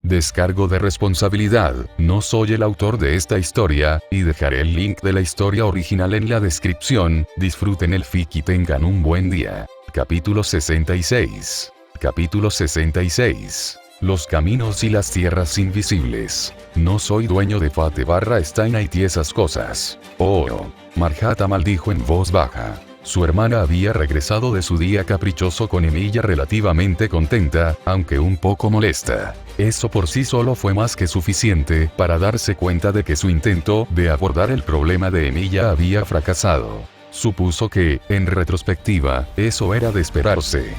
Descargo de responsabilidad, no soy el autor de esta historia, y dejaré el link de la historia original en la descripción. Disfruten el fic y tengan un buen día. Capítulo 66. Capítulo 66. Los caminos y las tierras invisibles. No soy dueño de Fate/Stein y esas cosas. Oh. Marjata maldijo en voz baja. Su hermana había regresado de su día caprichoso con Emilia relativamente contenta, aunque un poco molesta. Eso por sí solo fue más que suficiente para darse cuenta de que su intento de abordar el problema de Emilia había fracasado. Supuso que, en retrospectiva, eso era de esperarse.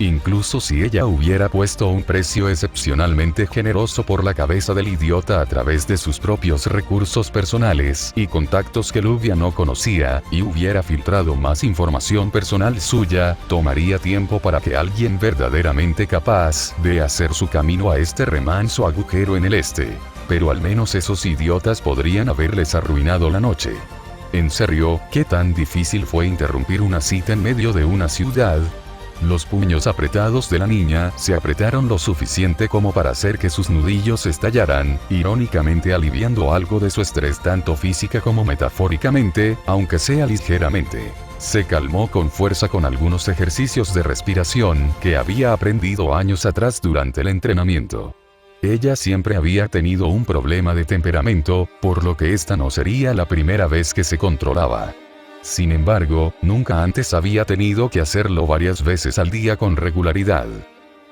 Incluso si ella hubiera puesto un precio excepcionalmente generoso por la cabeza del idiota a través de sus propios recursos personales y contactos que Luvia no conocía, y hubiera filtrado más información personal suya, tomaría tiempo para que alguien verdaderamente capaz de hacer su camino a este remanso agujero en el este. Pero al menos esos idiotas podrían haberles arruinado la noche. En serio, ¿qué tan difícil fue interrumpir una cita en medio de una ciudad? Los puños apretados de la niña se apretaron lo suficiente como para hacer que sus nudillos estallaran, irónicamente aliviando algo de su estrés tanto física como metafóricamente, aunque sea ligeramente. Se calmó con fuerza con algunos ejercicios de respiración que había aprendido años atrás durante el entrenamiento. Ella siempre había tenido un problema de temperamento, por lo que esta no sería la primera vez que se controlaba. Sin embargo, nunca antes había tenido que hacerlo varias veces al día con regularidad.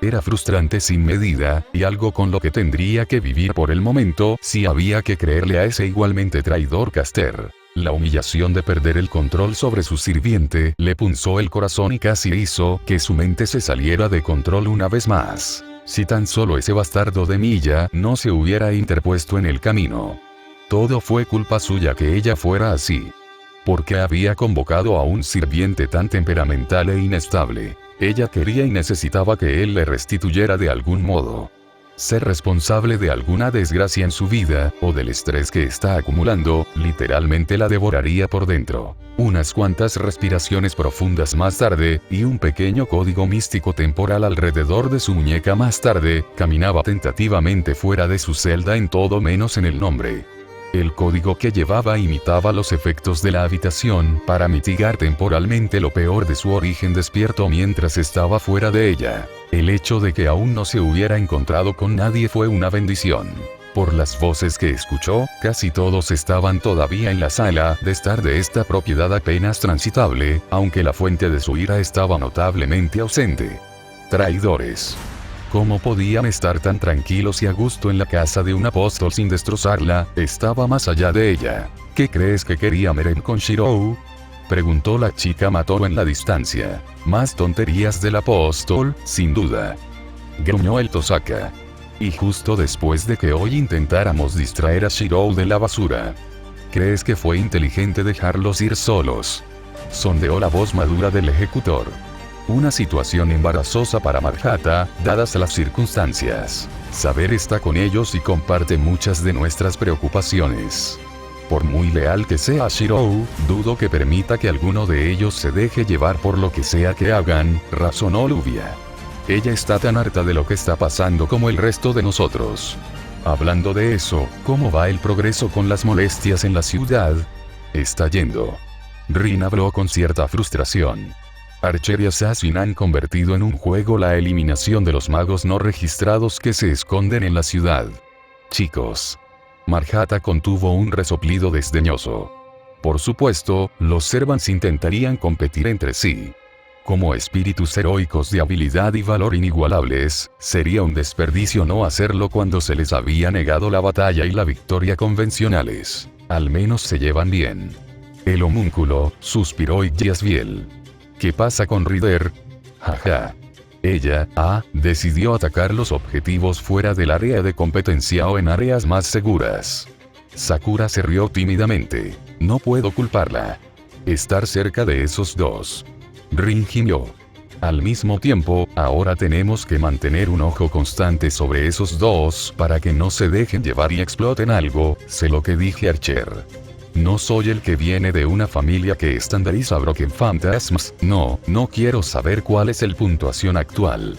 Era frustrante sin medida, y algo con lo que tendría que vivir por el momento si había que creerle a ese igualmente traidor Caster. La humillación de perder el control sobre su sirviente le punzó el corazón y casi hizo que su mente se saliera de control una vez más. Si tan solo ese bastardo de Emilia no se hubiera interpuesto en el camino. Todo fue culpa suya que ella fuera así. Porque había convocado a un sirviente tan temperamental e inestable. Ella quería y necesitaba que él le restituyera de algún modo. Ser responsable de alguna desgracia en su vida, o del estrés que está acumulando, literalmente la devoraría por dentro. Unas cuantas respiraciones profundas más tarde, y un pequeño código místico temporal alrededor de su muñeca más tarde, caminaba tentativamente fuera de su celda en todo menos en el nombre. El código que llevaba imitaba los efectos de la habitación para mitigar temporalmente lo peor de su origen despierto mientras estaba fuera de ella. El hecho de que aún no se hubiera encontrado con nadie fue una bendición. Por las voces que escuchó, casi todos estaban todavía en la sala de estar de esta propiedad apenas transitable, aunque la fuente de su ira estaba notablemente ausente. Traidores. ¿Cómo podían estar tan tranquilos y a gusto en la casa de un apóstol sin destrozarla? Estaba más allá de ella. ¿Qué crees que quería Meren con Shirou? Preguntó la chica Matoro en la distancia. Más tonterías del apóstol, sin duda. Gruñó el Tosaka. Y justo después de que hoy intentáramos distraer a Shirou de la basura. ¿Crees que fue inteligente dejarlos ir solos? Sondeó la voz madura del ejecutor. Una situación embarazosa para Marjata, dadas las circunstancias. Saber está con ellos y comparte muchas de nuestras preocupaciones. Por muy leal que sea Shirou, dudo que permita que alguno de ellos se deje llevar por lo que sea que hagan, razonó Luvia. Ella está tan harta de lo que está pasando como el resto de nosotros. Hablando de eso, ¿cómo va el progreso con las molestias en la ciudad? Está yendo. Rin habló con cierta frustración. Archer y Assassin han convertido en un juego la eliminación de los magos no registrados que se esconden en la ciudad. Chicos. Marjata contuvo un resoplido desdeñoso. Por supuesto, los Servants intentarían competir entre sí. Como espíritus heroicos de habilidad y valor inigualables, sería un desperdicio no hacerlo cuando se les había negado la batalla y la victoria convencionales. Al menos se llevan bien. El homúnculo, suspiró Yasbiel. ¿Qué pasa con Rider? Jaja. Ella, decidió atacar los objetivos fuera del área de competencia o en áreas más seguras. Sakura se rió tímidamente. No puedo culparla. Estar cerca de esos dos. Rin gimió. Al mismo tiempo, ahora tenemos que mantener un ojo constante sobre esos dos para que no se dejen llevar y exploten algo, sé lo que dije Archer. No soy el que viene de una familia que estandariza Broken Phantasms, no quiero saber cuál es el puntuación actual.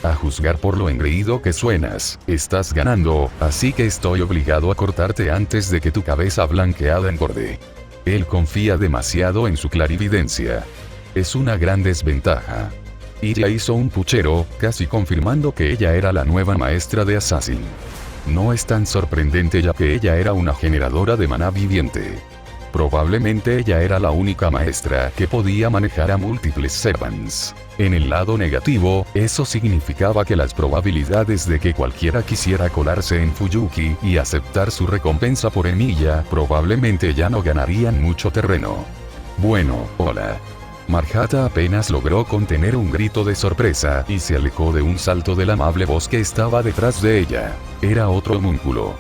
A juzgar por lo engreído que suenas, estás ganando, así que estoy obligado a cortarte antes de que tu cabeza blanqueada engorde. Él confía demasiado en su clarividencia. Es una gran desventaja. Iria hizo un puchero, casi confirmando que ella era la nueva maestra de Assassin. No es tan sorprendente ya que ella era una generadora de maná viviente. Probablemente ella era la única maestra que podía manejar a múltiples servants. En el lado negativo, eso significaba que las probabilidades de que cualquiera quisiera colarse en Fuyuki y aceptar su recompensa por Emilia probablemente ya no ganarían mucho terreno. Bueno, hola. Marjata apenas logró contener un grito de sorpresa y se alejó de un salto del amable voz que estaba detrás de ella. Era otro homúnculo.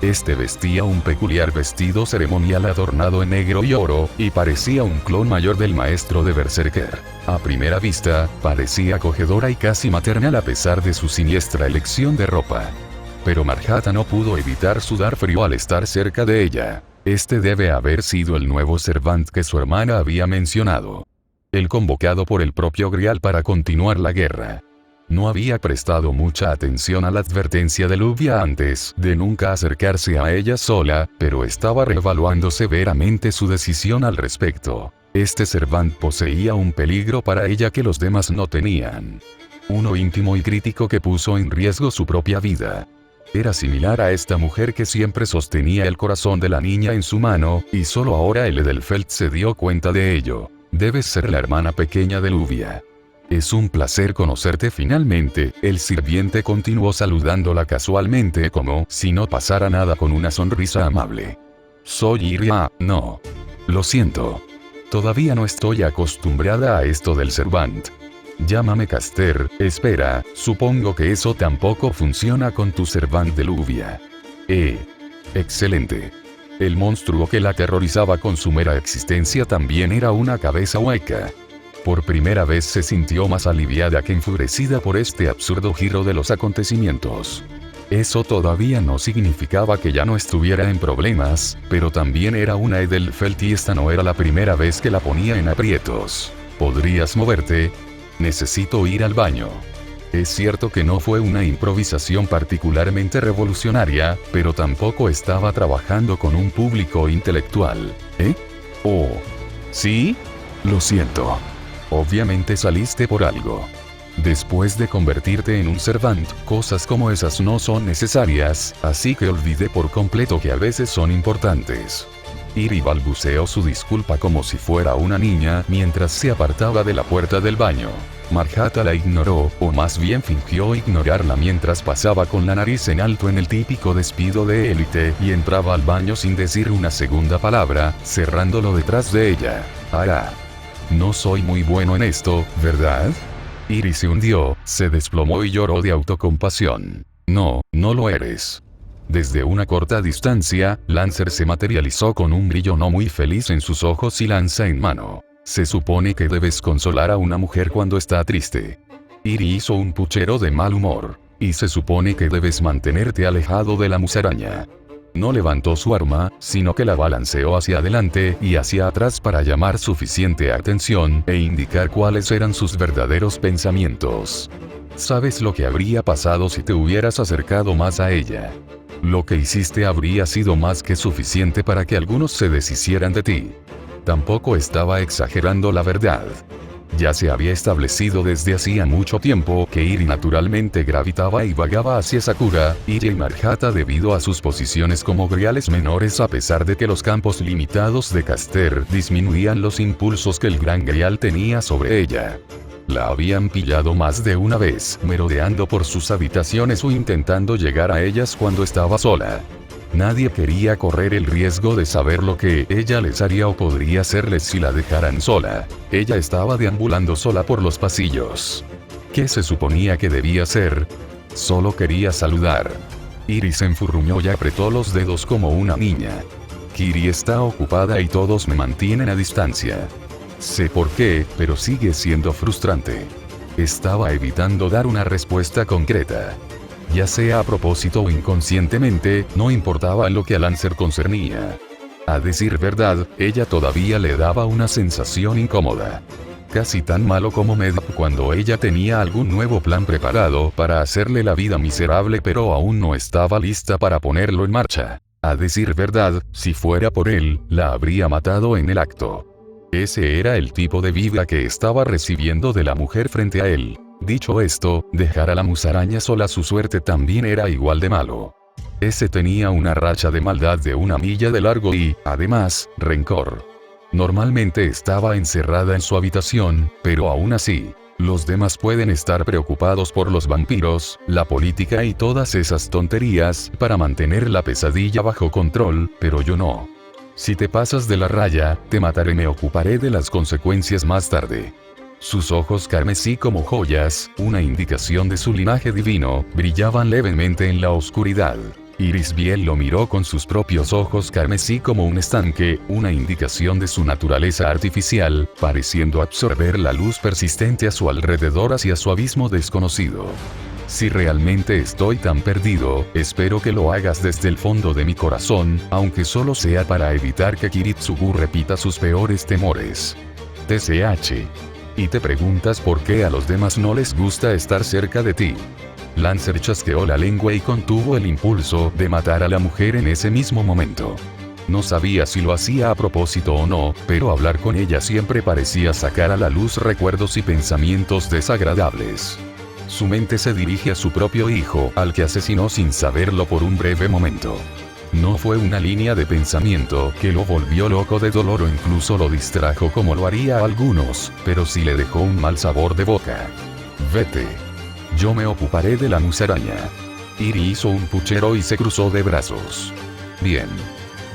Este vestía un peculiar vestido ceremonial adornado en negro y oro, y parecía un clon mayor del maestro de Berserker. A primera vista, parecía acogedora y casi maternal a pesar de su siniestra elección de ropa. Pero Marjata no pudo evitar sudar frío al estar cerca de ella. Este debe haber sido el nuevo servant que su hermana había mencionado. El convocado por el propio Grial para continuar la guerra. No había prestado mucha atención a la advertencia de Luvia antes de nunca acercarse a ella sola, pero estaba reevaluando severamente su decisión al respecto. Este servant poseía un peligro para ella que los demás no tenían. Uno íntimo y crítico que puso en riesgo su propia vida. Era similar a esta mujer que siempre sostenía el corazón de la niña en su mano, y solo ahora el Edelfelt se dio cuenta de ello. Debes ser la hermana pequeña de Luvia. Es un placer conocerte finalmente, el sirviente continuó saludándola casualmente como si no pasara nada con una sonrisa amable. Soy Iria, no. Lo siento. Todavía no estoy acostumbrada a esto del servant. Llámame Caster, espera, supongo que eso tampoco funciona con tu servant de Luvia. Excelente. El monstruo que la aterrorizaba con su mera existencia también era una cabeza hueca. Por primera vez se sintió más aliviada que enfurecida por este absurdo giro de los acontecimientos. Eso todavía no significaba que ya no estuviera en problemas, pero también era una Edelfelt y esta no era la primera vez que la ponía en aprietos. ¿Podrías moverte? Necesito ir al baño. Es cierto que no fue una improvisación particularmente revolucionaria, pero tampoco estaba trabajando con un público intelectual. Oh. ¿Sí? Lo siento. Obviamente saliste por algo. Después de convertirte en un servant, cosas como esas no son necesarias, así que olvidé por completo que a veces son importantes. Iri balbuceó su disculpa como si fuera una niña mientras se apartaba de la puerta del baño. Marjata la ignoró, o más bien fingió ignorarla mientras pasaba con la nariz en alto en el típico despido de élite y entraba al baño sin decir una segunda palabra, cerrándolo detrás de ella. No soy muy bueno en esto, ¿verdad? Iri se hundió, se desplomó y lloró de autocompasión. No, no lo eres. Desde una corta distancia, Lancer se materializó con un brillo no muy feliz en sus ojos y lanza en mano. Se supone que debes consolar a una mujer cuando está triste. Iri hizo un puchero de mal humor. Y se supone que debes mantenerte alejado de la musaraña. No levantó su arma, sino que la balanceó hacia adelante y hacia atrás para llamar suficiente atención e indicar cuáles eran sus verdaderos pensamientos. ¿Sabes lo que habría pasado si te hubieras acercado más a ella? Lo que hiciste habría sido más que suficiente para que algunos se deshicieran de ti. Tampoco estaba exagerando la verdad. Ya se había establecido desde hacía mucho tiempo que Iri naturalmente gravitaba y vagaba hacia Sakura, Iria y Marjata debido a sus posiciones como griales menores a pesar de que los campos limitados de Caster disminuían los impulsos que el gran grial tenía sobre ella. La habían pillado más de una vez, merodeando por sus habitaciones o intentando llegar a ellas cuando estaba sola. Nadie quería correr el riesgo de saber lo que ella les haría o podría hacerles si la dejaran sola. Ella estaba deambulando sola por los pasillos. ¿Qué se suponía que debía hacer? Solo quería saludar. Iris se enfurruñó y apretó los dedos como una niña. Kiri está ocupada y todos me mantienen a distancia. Sé por qué, pero sigue siendo frustrante. Estaba evitando dar una respuesta concreta. Ya sea a propósito o inconscientemente, no importaba en lo que a Lancer concernía. A decir verdad, ella todavía le daba una sensación incómoda. casi tan malo como Medb cuando ella tenía algún nuevo plan preparado para hacerle la vida miserable, pero aún no estaba lista para ponerlo en marcha. A decir verdad, si fuera por él, la habría matado en el acto. Ese era el tipo de vibra que estaba recibiendo de la mujer frente a él. Dicho esto, dejar a la musaraña sola a su suerte también era igual de malo. Ese tenía una racha de maldad de 1 milla de largo y, además, rencor. Normalmente estaba encerrada en su habitación, pero aún así, los demás pueden estar preocupados por los vampiros, la política y todas esas tonterías para mantener la pesadilla bajo control, pero yo no. Si te pasas de la raya, te mataré, me ocuparé de las consecuencias más tarde. Sus ojos carmesí como joyas, una indicación de su linaje divino, brillaban levemente en la oscuridad. Irisbiel lo miró con sus propios ojos carmesí como un estanque, una indicación de su naturaleza artificial, pareciendo absorber la luz persistente a su alrededor hacia su abismo desconocido. Si realmente estoy tan perdido, espero que lo hagas desde el fondo de mi corazón, aunque solo sea para evitar que Kiritsugu repita sus peores temores. TCH. Y te preguntas por qué a los demás no les gusta estar cerca de ti. Lancer chasqueó la lengua y contuvo el impulso de matar a la mujer en ese mismo momento. No sabía si lo hacía a propósito o no, pero hablar con ella siempre parecía sacar a la luz recuerdos y pensamientos desagradables. Su mente se dirige a su propio hijo, al que asesinó sin saberlo por un breve momento. No fue una línea de pensamiento que lo volvió loco de dolor o incluso lo distrajo como lo haría a algunos, pero sí le dejó un mal sabor de boca. Vete. Yo me ocuparé de la musaraña. Iri hizo un puchero y se cruzó de brazos. Bien.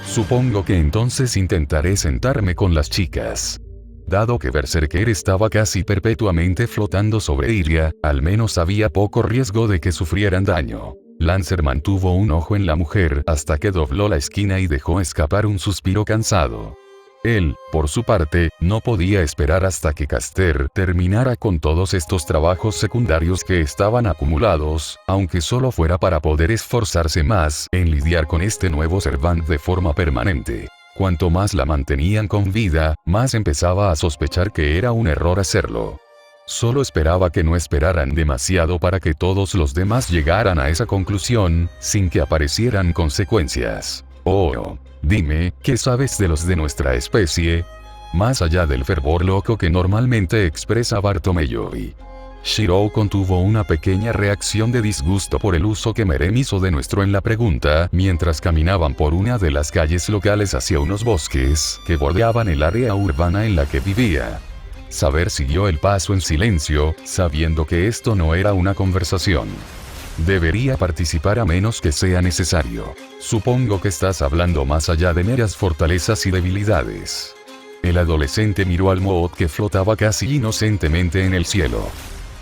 Supongo que entonces intentaré sentarme con las chicas. Dado que Berserker estaba casi perpetuamente flotando sobre Iria, al menos había poco riesgo de que sufrieran daño. Lancer mantuvo un ojo en la mujer hasta que dobló la esquina y dejó escapar un suspiro cansado. Él, por su parte, no podía esperar hasta que Caster terminara con todos estos trabajos secundarios que estaban acumulados, aunque solo fuera para poder esforzarse más en lidiar con este nuevo Servant de forma permanente. Cuanto más la mantenían con vida, más empezaba a sospechar que era un error hacerlo. Solo esperaba que no esperaran demasiado para que todos los demás llegaran a esa conclusión, sin que aparecieran consecuencias. Oh, dime, ¿qué sabes de los de nuestra especie? Más allá del fervor loco que normalmente expresa Bartomeu. Shirou contuvo una pequeña reacción de disgusto por el uso que Merem hizo de nuestro en la pregunta, mientras caminaban por una de las calles locales hacia unos bosques que bordeaban el área urbana en la que vivía. Saber siguió el paso en silencio, sabiendo que esto no era una conversación. Debería participar a menos que sea necesario. Supongo que estás hablando más allá de meras fortalezas y debilidades. El adolescente miró al Mood que flotaba casi inocentemente en el cielo.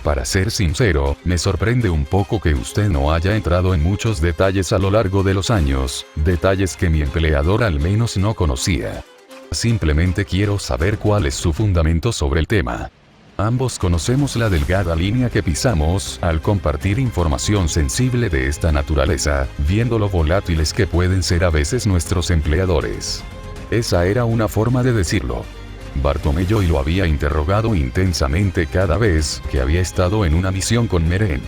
Para ser sincero, me sorprende un poco que usted no haya entrado en muchos detalles a lo largo de los años, detalles que mi empleador al menos no conocía. Simplemente quiero saber cuál es su fundamento sobre el tema. Ambos conocemos la delgada línea que pisamos al compartir información sensible de esta naturaleza, viendo lo volátiles que pueden ser a veces nuestros empleadores. Esa era una forma de decirlo. Bartomeu lo había interrogado intensamente cada vez que había estado en una misión con Merem.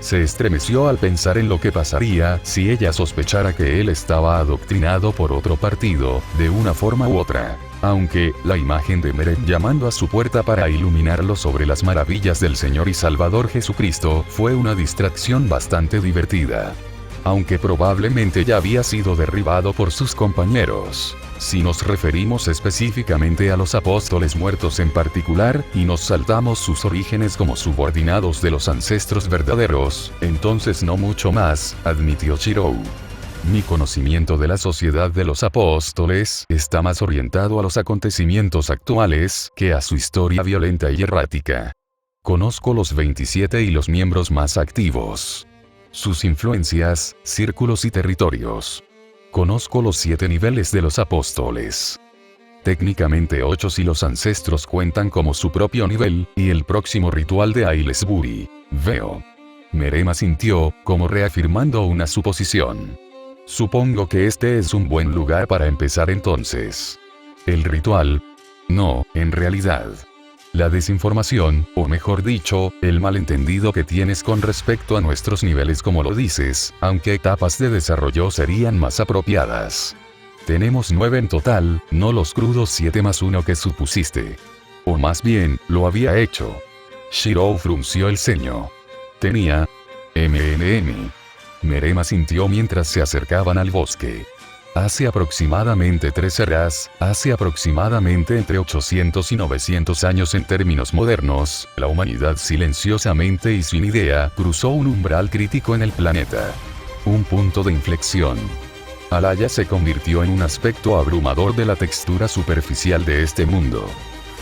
Se estremeció al pensar en lo que pasaría si ella sospechara que él estaba adoctrinado por otro partido, de una forma u otra. Aunque, la imagen de Merem llamando a su puerta para iluminarlo sobre las maravillas del Señor y Salvador Jesucristo fue una distracción bastante divertida. Aunque probablemente ya había sido derribado por sus compañeros. Si nos referimos específicamente a los apóstoles muertos en particular, y nos saltamos sus orígenes como subordinados de los ancestros verdaderos, entonces no mucho más, admitió Shirou. Mi conocimiento de la sociedad de los apóstoles está más orientado a los acontecimientos actuales que a su historia violenta y errática. Conozco los 27 y los miembros más activos. Sus influencias, círculos y territorios. Conozco los 7 niveles de los apóstoles. Técnicamente 8 si los ancestros cuentan como su propio nivel, y el próximo ritual de Aylesbury. Veo. Merem asintió, como reafirmando una suposición. Supongo que este es un buen lugar para empezar entonces. ¿El ritual? No, en realidad. la desinformación, o mejor dicho, el malentendido que tienes con respecto a nuestros niveles como lo dices, aunque etapas de desarrollo serían más apropiadas. Tenemos 9 en total, no los crudos 7 más 1 que supusiste. O más bien, lo había hecho. Shirou frunció el ceño. Tenía... Merem asintió mientras se acercaban al bosque. Hace aproximadamente 3 eras, hace aproximadamente entre 800 y 900 años en términos modernos, la humanidad silenciosamente y sin idea cruzó un umbral crítico en el planeta. Un punto de inflexión. Alaya se convirtió en un aspecto abrumador de la textura superficial de este mundo.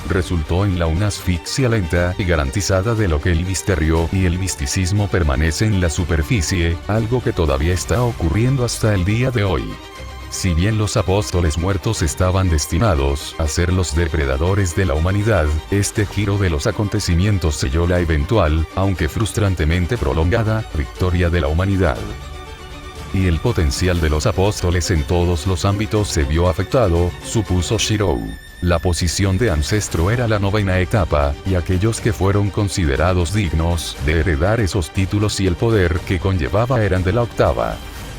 Resultó en una asfixia lenta y garantizada de lo que el misterio y el misticismo permanece en la superficie, algo que todavía está ocurriendo hasta el día de hoy. Si bien los apóstoles muertos estaban destinados a ser los depredadores de la humanidad, este giro de los acontecimientos selló la eventual, aunque frustrantemente prolongada, victoria de la humanidad. Y el potencial de los apóstoles en todos los ámbitos se vio afectado, supuso Shirou. La posición de ancestro era la 9ª etapa, y aquellos que fueron considerados dignos de heredar esos títulos y el poder que conllevaba eran de la 8ª.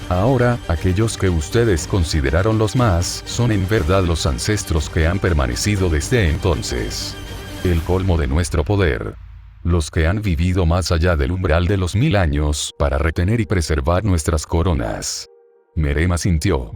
Ahora, aquellos que ustedes consideraron los más, son en verdad los ancestros que han permanecido desde entonces. El colmo de nuestro poder. Los que han vivido más allá del umbral de los 1000 años, para retener y preservar nuestras coronas. Merem asintió.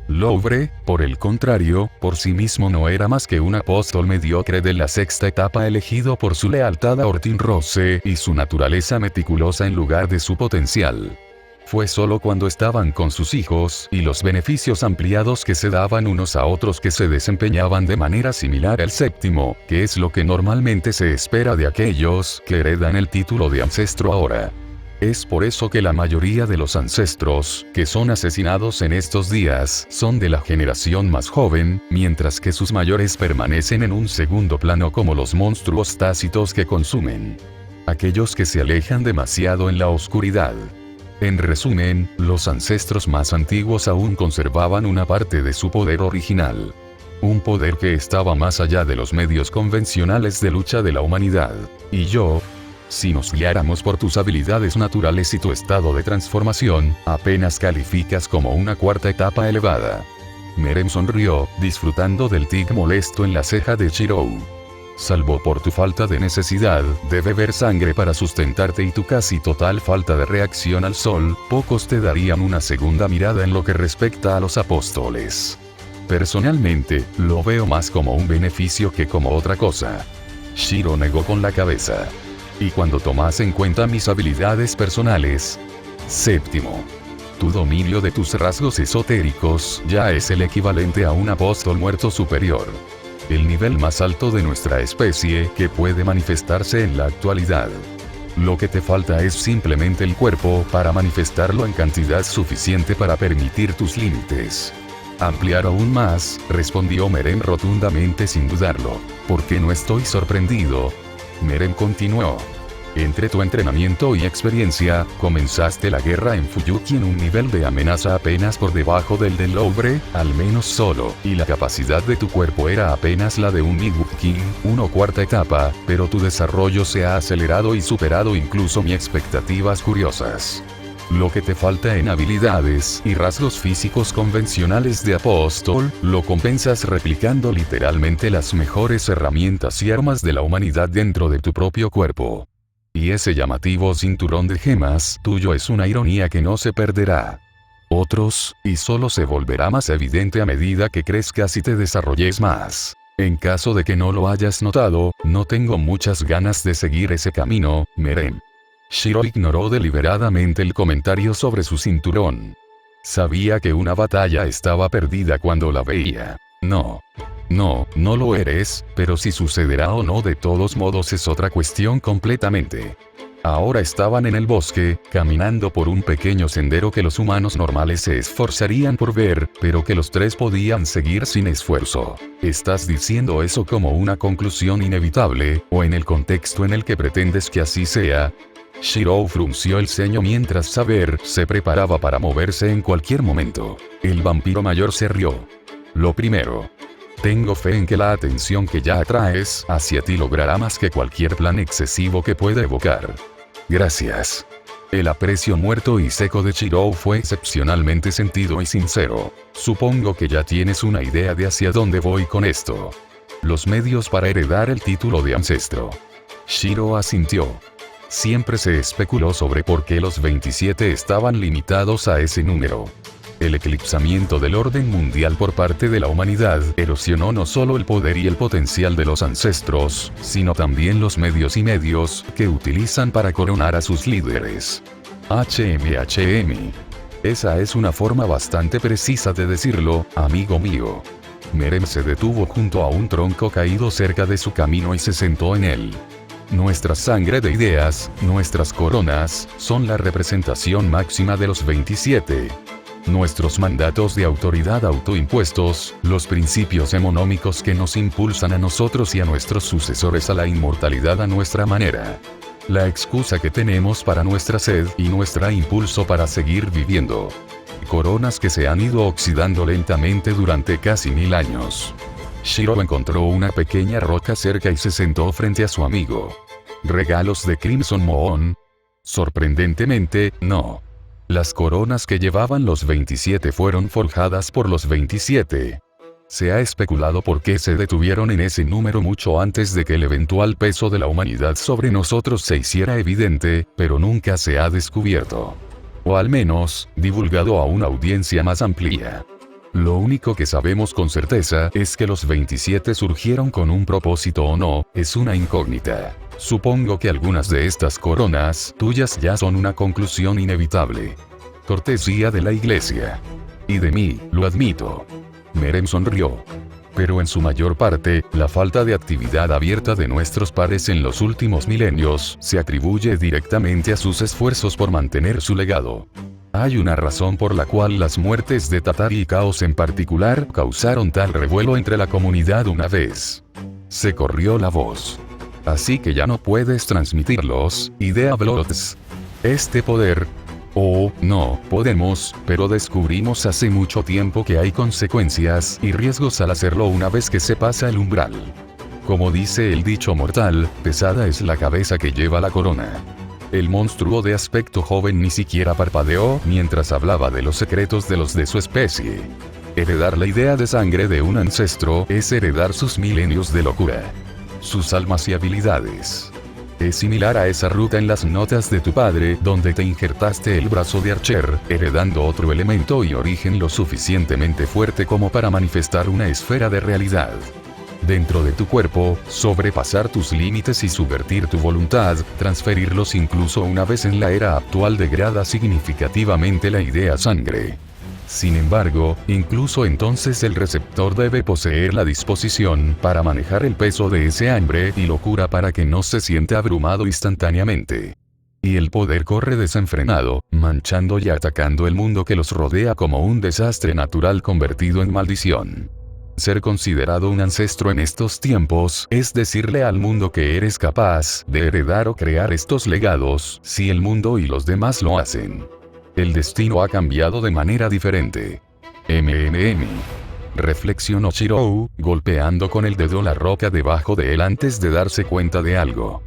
Louvre, por el contrario, por sí mismo no era más que un apóstol mediocre de la 6ª etapa elegido por su lealtad a Ortin Rose y su naturaleza meticulosa en lugar de su potencial. Fue solo cuando estaban con sus hijos y los beneficios ampliados que se daban unos a otros que se desempeñaban de manera similar al 7º, que es lo que normalmente se espera de aquellos que heredan el título de ancestro ahora. Es por eso que la mayoría de los ancestros que son asesinados en estos días son de la generación más joven, mientras que sus mayores permanecen en un segundo plano como los monstruos tácitos que consumen. Aquellos que se alejan demasiado en la oscuridad. En resumen, los ancestros más antiguos aún conservaban una parte de su poder original. Un poder que estaba más allá de los medios convencionales de lucha de la humanidad. Y yo, si nos guiáramos por tus habilidades naturales y tu estado de transformación, apenas calificas como una 4ª etapa elevada. Merem sonrió, disfrutando del tic molesto en la ceja de Shirou. Salvo por tu falta de necesidad de beber sangre para sustentarte y tu casi total falta de reacción al sol, pocos te darían una segunda mirada en lo que respecta a los apóstoles. Personalmente, lo veo más como un beneficio que como otra cosa. Shiro negó con la cabeza. Y cuando tomas en cuenta mis habilidades personales. 7. Tu dominio de tus rasgos esotéricos ya es el equivalente a un apóstol muerto superior. El nivel más alto de nuestra especie que puede manifestarse en la actualidad. Lo que te falta es simplemente el cuerpo para manifestarlo en cantidad suficiente para permitir tus límites. Ampliar aún más, respondió Merem rotundamente sin dudarlo. ¿Por qué no estoy sorprendido? Merem continuó. Entre tu entrenamiento y experiencia, comenzaste la guerra en Fuyuki en un nivel de amenaza apenas por debajo del Louvre, al menos solo, y la capacidad de tu cuerpo era apenas la de un Migukin, una 4ª etapa, pero tu desarrollo se ha acelerado y superado incluso mis expectativas curiosas. Lo que te falta en habilidades y rasgos físicos convencionales de apóstol, lo compensas replicando literalmente las mejores herramientas y armas de la humanidad dentro de tu propio cuerpo. Y ese llamativo cinturón de gemas tuyo es una ironía que no se perderá. Otros, y solo se volverá más evidente a medida que crezcas y te desarrolles más. En caso de que no lo hayas notado, no tengo muchas ganas de seguir ese camino, Merem. Shiro ignoró deliberadamente el comentario sobre su cinturón. Sabía que una batalla estaba perdida cuando la veía. No lo eres, pero si sucederá o no de todos modos es otra cuestión completamente. Ahora estaban en el bosque, caminando por un pequeño sendero que los humanos normales se esforzarían por ver, pero que los 3 podían seguir sin esfuerzo. ¿Estás diciendo eso como una conclusión inevitable, o en el contexto en el que pretendes que así sea? Shirou frunció el ceño mientras Saber se preparaba para moverse en cualquier momento. El vampiro mayor se rió. Lo primero. Tengo fe en que la atención que ya atraes hacia ti logrará más que cualquier plan excesivo que pueda evocar. Gracias. El aprecio muerto y seco de Shirou fue excepcionalmente sentido y sincero. Supongo que ya tienes una idea de hacia dónde voy con esto. Los medios para heredar el título de ancestro. Shiro asintió. Siempre se especuló sobre por qué los 27 estaban limitados a ese número. El eclipsamiento del orden mundial por parte de la humanidad erosionó no solo el poder y el potencial de los ancestros, sino también los medios que utilizan para coronar a sus líderes. HMHM. Esa es una forma bastante precisa de decirlo, amigo mío. Merem se detuvo junto a un tronco caído cerca de su camino y se sentó en él. Nuestra sangre de ideas, nuestras coronas, son la representación máxima de los 27. Nuestros mandatos de autoridad autoimpuestos, los principios hemonómicos que nos impulsan a nosotros y a nuestros sucesores a la inmortalidad a nuestra manera. La excusa que tenemos para nuestra sed y nuestro impulso para seguir viviendo. Coronas que se han ido oxidando lentamente durante casi 1000 años. Shiro encontró una pequeña roca cerca y se sentó frente a su amigo. ¿Regalos de Crimson Moon? Sorprendentemente, no. Las coronas que llevaban los 27 fueron forjadas por los 27. Se ha especulado por qué se detuvieron en ese número mucho antes de que el eventual peso de la humanidad sobre nosotros se hiciera evidente, pero nunca se ha descubierto. O al menos, divulgado a una audiencia más amplia. Lo único que sabemos con certeza es que los 27 surgieron con un propósito o no, es una incógnita. Supongo que algunas de estas coronas tuyas ya son una conclusión inevitable. Cortesía de la iglesia. Y de mí, lo admito. Merem sonrió. Pero en su mayor parte, la falta de actividad abierta de nuestros pares en los últimos milenios se atribuye directamente a sus esfuerzos por mantener su legado. Hay una razón por la cual las muertes de Tatari y Caos en particular causaron tal revuelo entre la comunidad una vez. Se corrió la voz. Así que ya no puedes transmitirlos, Idea Blots. Este poder... Oh, no, podemos, pero descubrimos hace mucho tiempo que hay consecuencias y riesgos al hacerlo una vez que se pasa el umbral. Como dice el dicho mortal, pesada es la cabeza que lleva la corona. El monstruo de aspecto joven ni siquiera parpadeó mientras hablaba de los secretos de los de su especie. Heredar la idea de sangre de un ancestro es heredar sus milenios de locura. Sus almas y habilidades. Es similar a esa ruta en las notas de tu padre donde te injertaste el brazo de Archer, heredando otro elemento y origen lo suficientemente fuerte como para manifestar una esfera de realidad. Dentro de tu cuerpo, sobrepasar tus límites y subvertir tu voluntad, transferirlos incluso una vez en la era actual degrada significativamente la idea sangre. Sin embargo, incluso entonces el receptor debe poseer la disposición para manejar el peso de ese hambre y locura para que no se sienta abrumado instantáneamente. Y el poder corre desenfrenado, manchando y atacando el mundo que los rodea como un desastre natural convertido en maldición. Ser considerado un ancestro en estos tiempos es decirle al mundo que eres capaz de heredar o crear estos legados, si el mundo y los demás lo hacen. El destino ha cambiado de manera diferente. Reflexionó Shirou, golpeando con el dedo la roca debajo de él antes de darse cuenta de algo.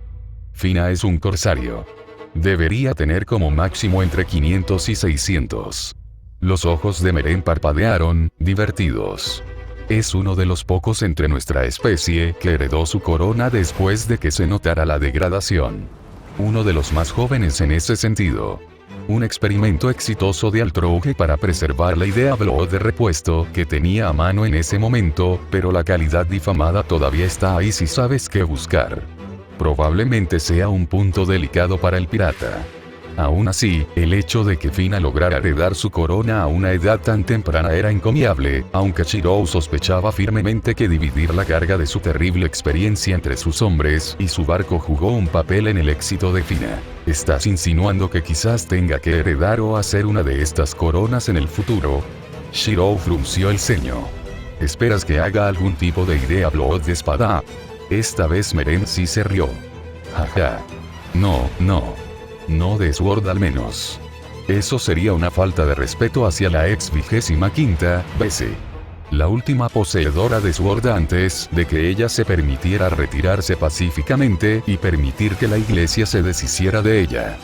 Fina es un corsario. Debería tener como máximo entre 500 y 600. Los ojos de Merem parpadearon, divertidos. Es uno de los pocos entre nuestra especie que heredó su corona después de que se notara la degradación. Uno de los más jóvenes en ese sentido. Un experimento exitoso de Altrouge para preservar la idea Blood de repuesto que tenía a mano en ese momento, pero la calidad difamada todavía está ahí si sabes qué buscar. Probablemente sea un punto delicado para el pirata. Aún así, el hecho de que Fina lograra heredar su corona a una edad tan temprana era encomiable, aunque Shirou sospechaba firmemente que dividir la carga de su terrible experiencia entre sus hombres y su barco jugó un papel en el éxito de Fina. ¿Estás insinuando que quizás tenga que heredar o hacer una de estas coronas en el futuro? Shirou frunció el ceño. ¿Esperas que haga algún tipo de idea Blood de espada? Esta vez Merem sí se rió. Jaja. No. No de Sword al menos. Eso sería una falta de respeto hacia la ex 25ª BC. la última poseedora de Sword antes de que ella se permitiera retirarse pacíficamente y permitir que la iglesia se deshiciera de ella.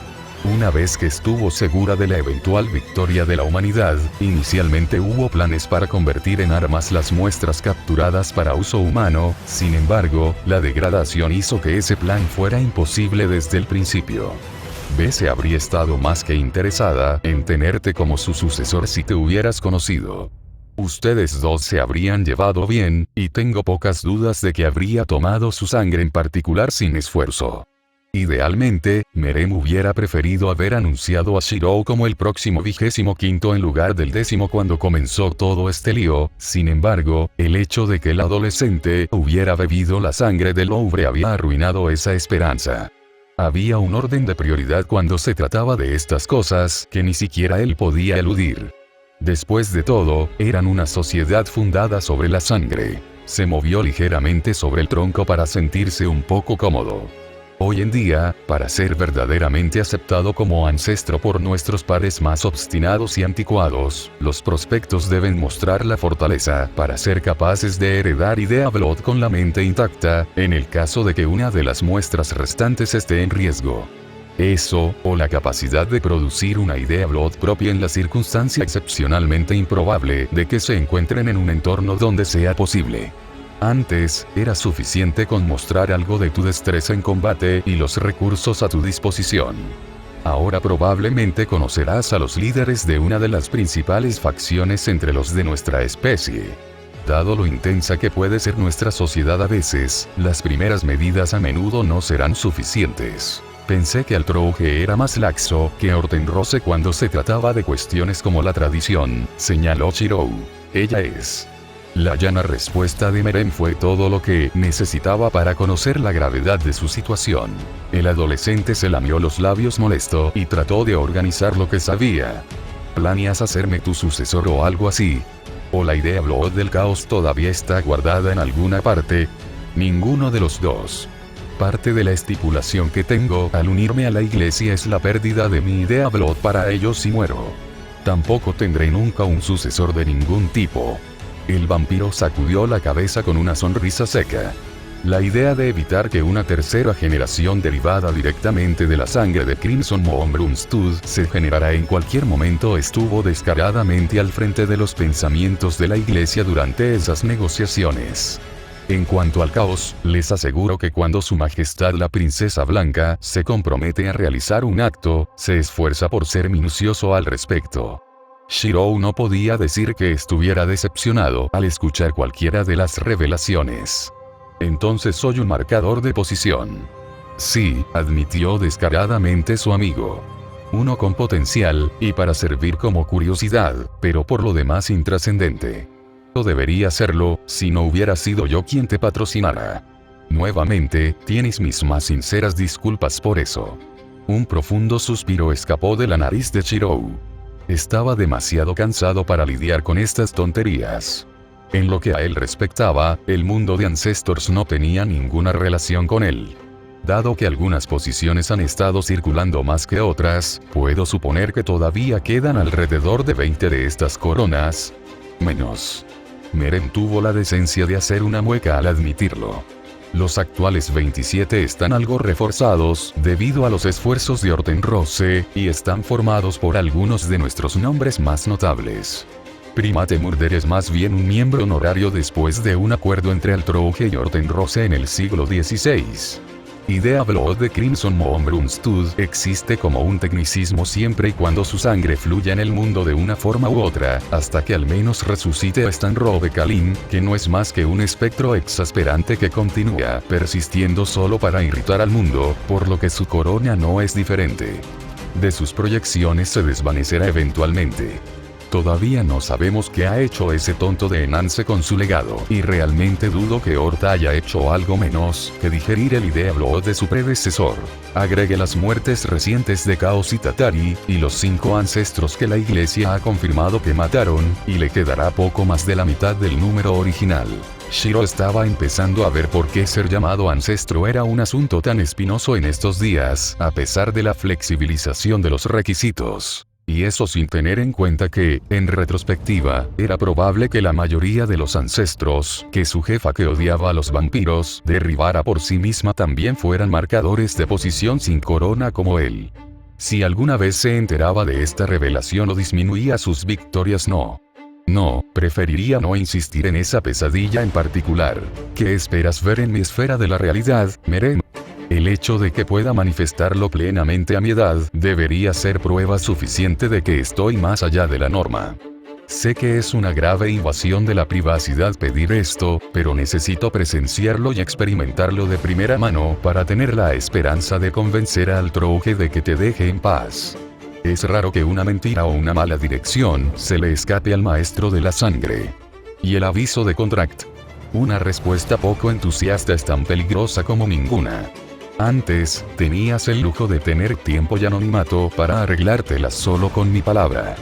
Una vez que estuvo segura de la eventual victoria de la humanidad, inicialmente hubo planes para convertir en armas las muestras capturadas para uso humano, sin embargo, la degradación hizo que ese plan fuera imposible desde el principio. Bessie habría estado más que interesada en tenerte como su sucesor si te hubieras conocido. Ustedes dos se habrían llevado bien, y tengo pocas dudas de que habría tomado su sangre en particular sin esfuerzo. Idealmente, Merem hubiera preferido haber anunciado a Shirou como el próximo 25º en lugar del 10º cuando comenzó todo este lío. Sin embargo, el hecho de que el adolescente hubiera bebido la sangre del Louvre había arruinado esa esperanza. Había un orden de prioridad cuando se trataba de estas cosas que ni siquiera él podía eludir. Después de todo, eran una sociedad fundada sobre la sangre. Se movió ligeramente sobre el tronco para sentirse un poco cómodo. Hoy en día, para ser verdaderamente aceptado como ancestro por nuestros pares más obstinados y anticuados, los prospectos deben mostrar la fortaleza para ser capaces de heredar Idea Blood con la mente intacta, en el caso de que una de las muestras restantes esté en riesgo. Eso, o la capacidad de producir una Idea Blood propia en la circunstancia excepcionalmente improbable de que se encuentren en un entorno donde sea posible. Antes, era suficiente con mostrar algo de tu destreza en combate y los recursos a tu disposición. Ahora probablemente conocerás a los líderes de una de las principales facciones entre los de nuestra especie. Dado lo intensa que puede ser nuestra sociedad a veces, las primeras medidas a menudo no serán suficientes. Pensé que Altroge era más laxo que Hortenrose cuando se trataba de cuestiones como la tradición, señaló Shirou. Ella es. La llana respuesta de Merem fue todo lo que necesitaba para conocer la gravedad de su situación. El adolescente se lamió los labios molesto y trató de organizar lo que sabía. ¿Planeas hacerme tu sucesor o algo así? ¿O la Idea Blood del caos todavía está guardada en alguna parte? Ninguno de los dos. Parte de la estipulación que tengo al unirme a la iglesia es la pérdida de mi Idea Blood para ellos si muero. Tampoco tendré nunca un sucesor de ningún tipo. El vampiro sacudió la cabeza con una sonrisa seca. La idea de evitar que una tercera generación derivada directamente de la sangre de Crimson Moon Brunstad se generara en cualquier momento estuvo descaradamente al frente de los pensamientos de la iglesia durante esas negociaciones. En cuanto al caos, les aseguro que cuando Su Majestad la Princesa Blanca se compromete a realizar un acto, se esfuerza por ser minucioso al respecto. Shirou no podía decir que estuviera decepcionado al escuchar cualquiera de las revelaciones. Entonces soy un marcador de posición. Sí, admitió descaradamente su amigo. Uno con potencial, y para servir como curiosidad, pero por lo demás intrascendente. No debería serlo, si no hubiera sido yo quien te patrocinara. Nuevamente, tienes mis más sinceras disculpas por eso. Un profundo suspiro escapó de la nariz de Shirou. Estaba demasiado cansado para lidiar con estas tonterías. En lo que a él respectaba, el mundo de Ancestors no tenía ninguna relación con él. Dado que algunas posiciones han estado circulando más que otras, puedo suponer que todavía quedan alrededor de 20 de estas coronas. Menos. Merem tuvo la decencia de hacer una mueca al admitirlo. Los actuales 27 están algo reforzados debido a los esfuerzos de Hortenrose, y están formados por algunos de nuestros nombres más notables. Primate Murder es más bien un miembro honorario después de un acuerdo entre Altroge y Hortenrose en el siglo XVI. Idea Blood de Crimson Moon Brunstad existe como un tecnicismo siempre y cuando su sangre fluya en el mundo de una forma u otra, hasta que al menos resucite a Stanrobe Kalin, que no es más que un espectro exasperante que continúa persistiendo solo para irritar al mundo, por lo que su corona no es diferente. De sus proyecciones se desvanecerá eventualmente. Todavía no sabemos qué ha hecho ese tonto de Enance con su legado, y realmente dudo que Horta haya hecho algo menos que digerir el Idea Blood de su predecesor. Agregue las muertes recientes de Chaos y Tatari, y los 5 ancestros que la iglesia ha confirmado que mataron, y le quedará poco más de la mitad del número original. Shiro estaba empezando a ver por qué ser llamado ancestro era un asunto tan espinoso en estos días, a pesar de la flexibilización de los requisitos. Y eso sin tener en cuenta que, en retrospectiva, era probable que la mayoría de los ancestros, que su jefa que odiaba a los vampiros, derribara por sí misma también fueran marcadores de posición sin corona como él. Si alguna vez se enteraba de esta revelación o disminuía sus victorias, no, preferiría no insistir en esa pesadilla en particular. ¿Qué esperas ver en mi esfera de la realidad, Meren? El hecho de que pueda manifestarlo plenamente a mi edad debería ser prueba suficiente de que estoy más allá de la norma. Sé que es una grave invasión de la privacidad pedir esto, pero necesito presenciarlo y experimentarlo de primera mano para tener la esperanza de convencer al Trouge de que te deje en paz. Es raro que una mentira o una mala dirección se le escape al maestro de la sangre. Y el aviso de Contract. Una respuesta poco entusiasta es tan peligrosa como ninguna. Antes, tenías el lujo de tener tiempo y anonimato para arreglártelas solo con mi palabra.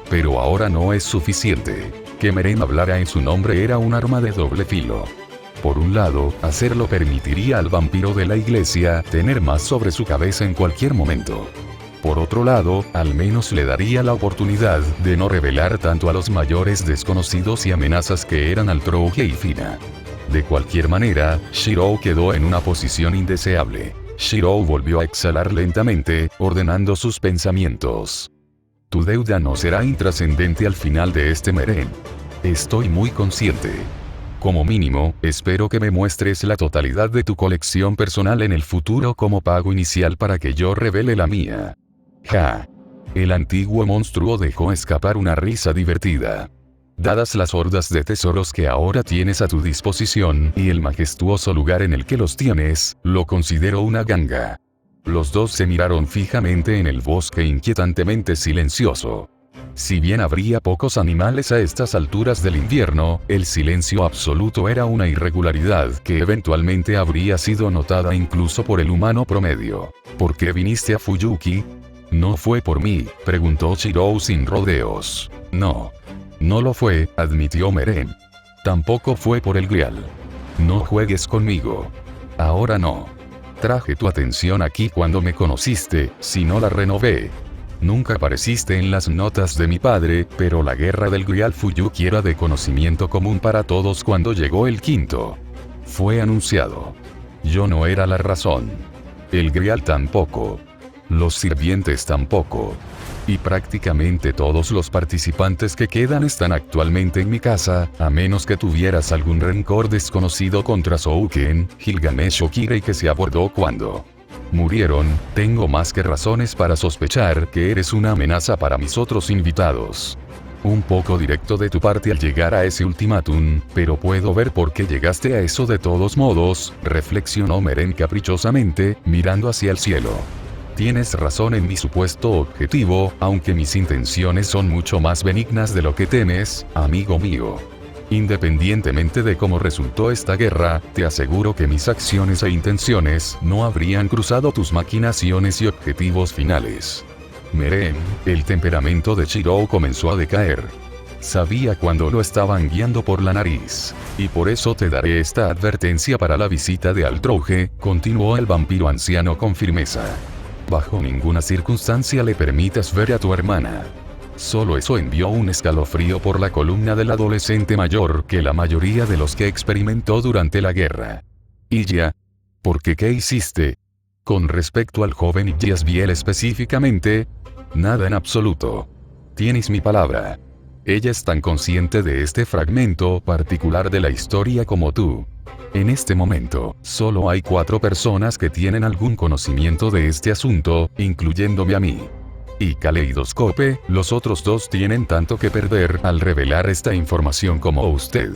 Pero ahora no es suficiente. Que Meren hablara en su nombre era un arma de doble filo. Por un lado, hacerlo permitiría al vampiro de la iglesia tener más sobre su cabeza en cualquier momento. Por otro lado, al menos le daría la oportunidad de no revelar tanto a los mayores desconocidos y amenazas que eran al Trouge y Fina. De cualquier manera, Shirou quedó en una posición indeseable. Shirou volvió a exhalar lentamente, ordenando sus pensamientos. Tu deuda no será intrascendente al final de este Meren. Estoy muy consciente. Como mínimo, espero que me muestres la totalidad de tu colección personal en el futuro como pago inicial para que yo revele la mía. Ja. El antiguo monstruo dejó escapar una risa divertida. Dadas las hordas de tesoros que ahora tienes a tu disposición y el majestuoso lugar en el que los tienes, lo considero una ganga. Los dos se miraron fijamente en el bosque inquietantemente silencioso. Si bien habría pocos animales a estas alturas del invierno, el silencio absoluto era una irregularidad que eventualmente habría sido notada incluso por el humano promedio. ¿Por qué viniste a Fuyuki? No fue por mí, preguntó Shirou sin rodeos. No lo fue, admitió Meren. Tampoco fue por el Grial. No juegues conmigo. Ahora no. Traje tu atención aquí cuando me conociste, si no la renové. Nunca apareciste en las notas de mi padre, pero la guerra del Grial Fuyuki era de conocimiento común para todos cuando llegó el quinto. Fue anunciado. Yo no era la razón. El Grial tampoco. Los sirvientes tampoco. Y prácticamente todos los participantes que quedan están actualmente en mi casa, a menos que tuvieras algún rencor desconocido contra Souken, Gilgamesh o Kirei que se abordó cuando murieron. Tengo más que razones para sospechar que eres una amenaza para mis otros invitados. Un poco directo de tu parte al llegar a ese ultimátum, pero puedo ver por qué llegaste a eso de todos modos, reflexionó Meren caprichosamente, mirando hacia el cielo. Tienes razón en mi supuesto objetivo, aunque mis intenciones son mucho más benignas de lo que temes, amigo mío. Independientemente de cómo resultó esta guerra, te aseguro que mis acciones e intenciones no habrían cruzado tus maquinaciones y objetivos finales. Meren, el temperamento de Shirou comenzó a decaer. Sabía cuando lo estaban guiando por la nariz. Y por eso te daré esta advertencia para la visita de Altrouge, continuó el vampiro anciano con firmeza. Bajo ninguna circunstancia le permitas ver a tu hermana. Solo eso envió un escalofrío por la columna del adolescente mayor que la mayoría de los que experimentó durante la guerra. ¿Y ya? ¿Por qué hiciste? Con respecto al joven Yasbiel específicamente, nada en absoluto. Tienes mi palabra. Ella es tan consciente de este fragmento particular de la historia como tú. En este momento, solo hay 4 personas que tienen algún conocimiento de este asunto, incluyéndome a mí. Y Kaleidoscope, los otros 2 tienen tanto que perder al revelar esta información como usted.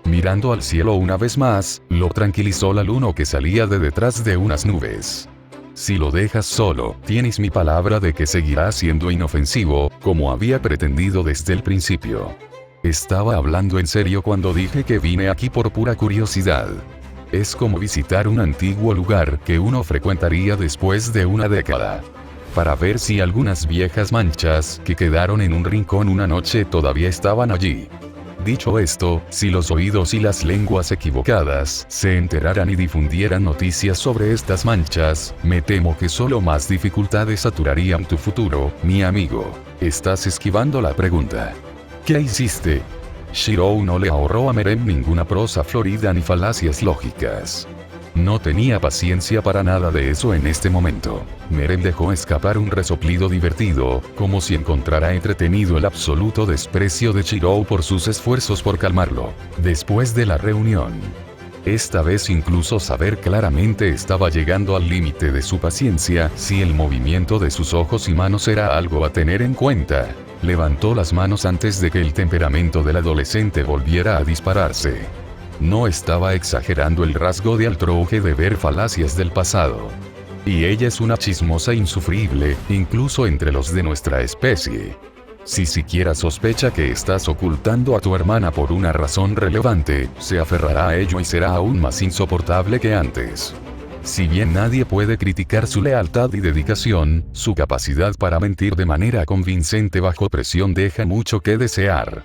Mirando al cielo una vez más, lo tranquilizó la luna que salía de detrás de unas nubes. Si lo dejas solo, tienes mi palabra de que seguirá siendo inofensivo, como había pretendido desde el principio. Estaba hablando en serio cuando dije que vine aquí por pura curiosidad. Es como visitar un antiguo lugar que uno frecuentaría después de una década. Para ver si algunas viejas manchas que quedaron en un rincón una noche todavía estaban allí. Dicho esto, si los oídos y las lenguas equivocadas se enteraran y difundieran noticias sobre estas manchas, me temo que solo más dificultades saturarían tu futuro, mi amigo. Estás esquivando la pregunta. ¿Qué hiciste? Shirou no le ahorró a Merem ninguna prosa florida ni falacias lógicas. No tenía paciencia para nada de eso en este momento. Merem dejó escapar un resoplido divertido, como si encontrara entretenido el absoluto desprecio de Shirou por sus esfuerzos por calmarlo. Después de la reunión, esta vez incluso saber claramente estaba llegando al límite de su paciencia, si el movimiento de sus ojos y manos era algo a tener en cuenta. Levantó las manos antes de que el temperamento del adolescente volviera a dispararse. No estaba exagerando el rasgo de Altrouge de ver falacias del pasado. Y ella es una chismosa insufrible, incluso entre los de nuestra especie. Si siquiera sospecha que estás ocultando a tu hermana por una razón relevante, se aferrará a ello y será aún más insoportable que antes. Si bien nadie puede criticar su lealtad y dedicación, su capacidad para mentir de manera convincente bajo presión deja mucho que desear.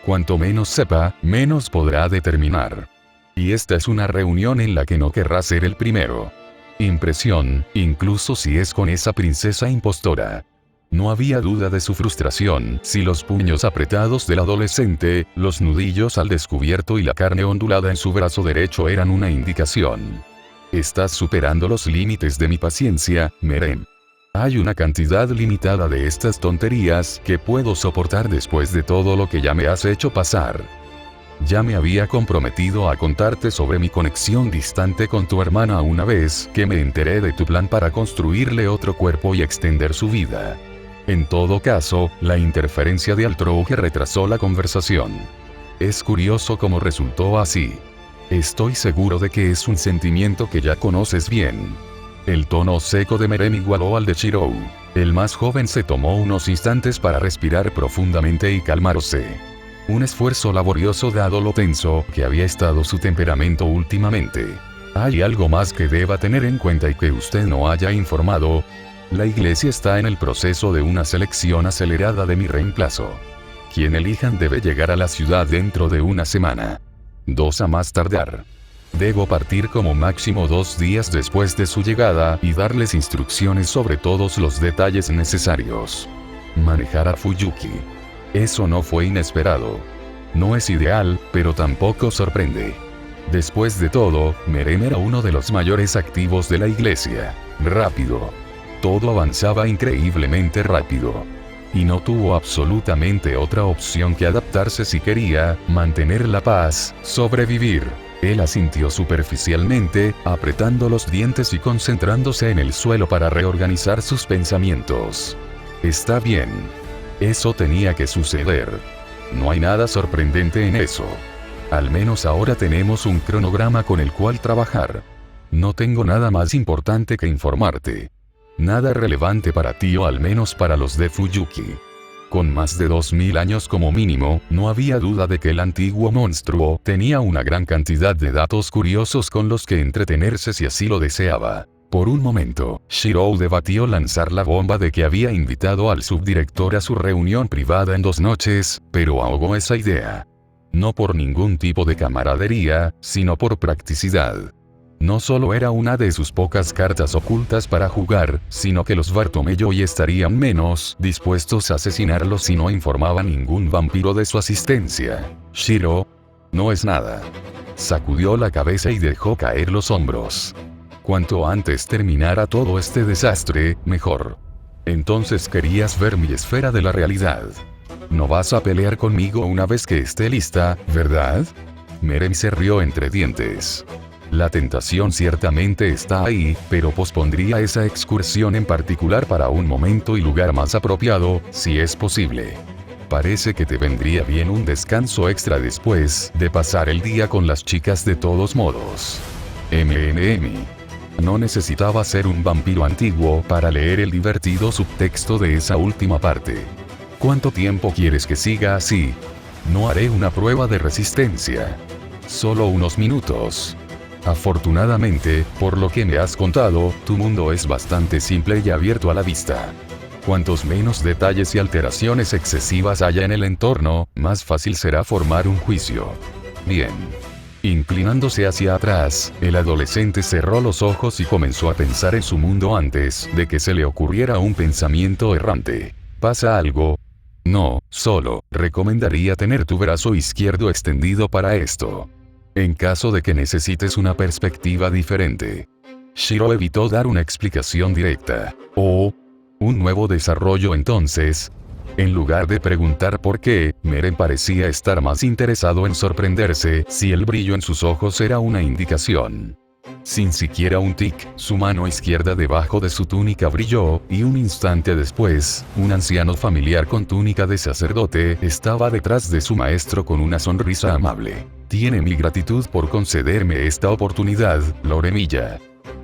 Cuanto menos sepa, menos podrá determinar. Y esta es una reunión en la que no querrá ser el primero. Impresión, incluso si es con esa princesa impostora. No había duda de su frustración, si los puños apretados del adolescente, los nudillos al descubierto y la carne ondulada en su brazo derecho eran una indicación. Estás superando los límites de mi paciencia, Merem. Hay una cantidad limitada de estas tonterías que puedo soportar después de todo lo que ya me has hecho pasar. Ya me había comprometido a contarte sobre mi conexión distante con tu hermana una vez que me enteré de tu plan para construirle otro cuerpo y extender su vida. En todo caso, la interferencia de Altrouge retrasó la conversación. Es curioso cómo resultó así. Estoy seguro de que es un sentimiento que ya conoces bien. El tono seco de Merem igualó al de Shirou. El más joven se tomó unos instantes para respirar profundamente y calmarse. Un esfuerzo laborioso dado lo tenso que había estado su temperamento últimamente. ¿Hay algo más que deba tener en cuenta y que usted no haya informado? La iglesia está en el proceso de una selección acelerada de mi reemplazo. Quien elijan debe llegar a la ciudad dentro de una semana. 2 a más tardar. Debo partir como máximo 2 días después de su llegada y darles instrucciones sobre todos los detalles necesarios. Manejar a Fuyuki. Eso no fue inesperado. No es ideal, pero tampoco sorprende. Después de todo, Merem era uno de los mayores activos de la iglesia. Rápido. Todo avanzaba increíblemente rápido. Y no tuvo absolutamente otra opción que adaptarse si quería mantener la paz, sobrevivir. Él asintió superficialmente, apretando los dientes y concentrándose en el suelo para reorganizar sus pensamientos. Está bien. Eso tenía que suceder. No hay nada sorprendente en eso. Al menos ahora tenemos un cronograma con el cual trabajar. No tengo nada más importante que informarte. Nada relevante para ti o al menos para los de Fuyuki. Con más de 2000 años como mínimo, no había duda de que el antiguo monstruo tenía una gran cantidad de datos curiosos con los que entretenerse si así lo deseaba. Por un momento, Shirou debatió lanzar la bomba de que había invitado al subdirector a su reunión privada en 2 noches, pero ahogó esa idea. No por ningún tipo de camaradería, sino por practicidad. No solo era una de sus pocas cartas ocultas para jugar, sino que los Bartomeu estarían menos dispuestos a asesinarlo si no informaba ningún vampiro de su asistencia. Shiro, no es nada. Sacudió la cabeza y dejó caer los hombros. Cuanto antes terminara todo este desastre, mejor. Entonces querías ver mi esfera de la realidad. No vas a pelear conmigo una vez que esté lista, ¿verdad? Merem se rió entre dientes. La tentación ciertamente está ahí, pero pospondría esa excursión en particular para un momento y lugar más apropiado, si es posible. Parece que te vendría bien un descanso extra después de pasar el día con las chicas de todos modos. No necesitaba ser un vampiro antiguo para leer el divertido subtexto de esa última parte. ¿Cuánto tiempo quieres que siga así? No haré una prueba de resistencia. Solo unos minutos. Afortunadamente, por lo que me has contado, tu mundo es bastante simple y abierto a la vista. Cuantos menos detalles y alteraciones excesivas haya en el entorno, más fácil será formar un juicio. Bien. Inclinándose hacia atrás, el adolescente cerró los ojos y comenzó a pensar en su mundo antes de que se le ocurriera un pensamiento errante. ¿Pasa algo? No, solo, recomendaría tener tu brazo izquierdo extendido para esto. En caso de que necesites una perspectiva diferente. Shiro evitó dar una explicación directa. Un nuevo desarrollo entonces. En lugar de preguntar por qué, Meren parecía estar más interesado en sorprenderse si el brillo en sus ojos era una indicación. Sin siquiera un tic, su mano izquierda debajo de su túnica brilló, y un instante después, un anciano familiar con túnica de sacerdote estaba detrás de su maestro con una sonrisa amable. Tiene mi gratitud por concederme esta oportunidad, Lord Emiya.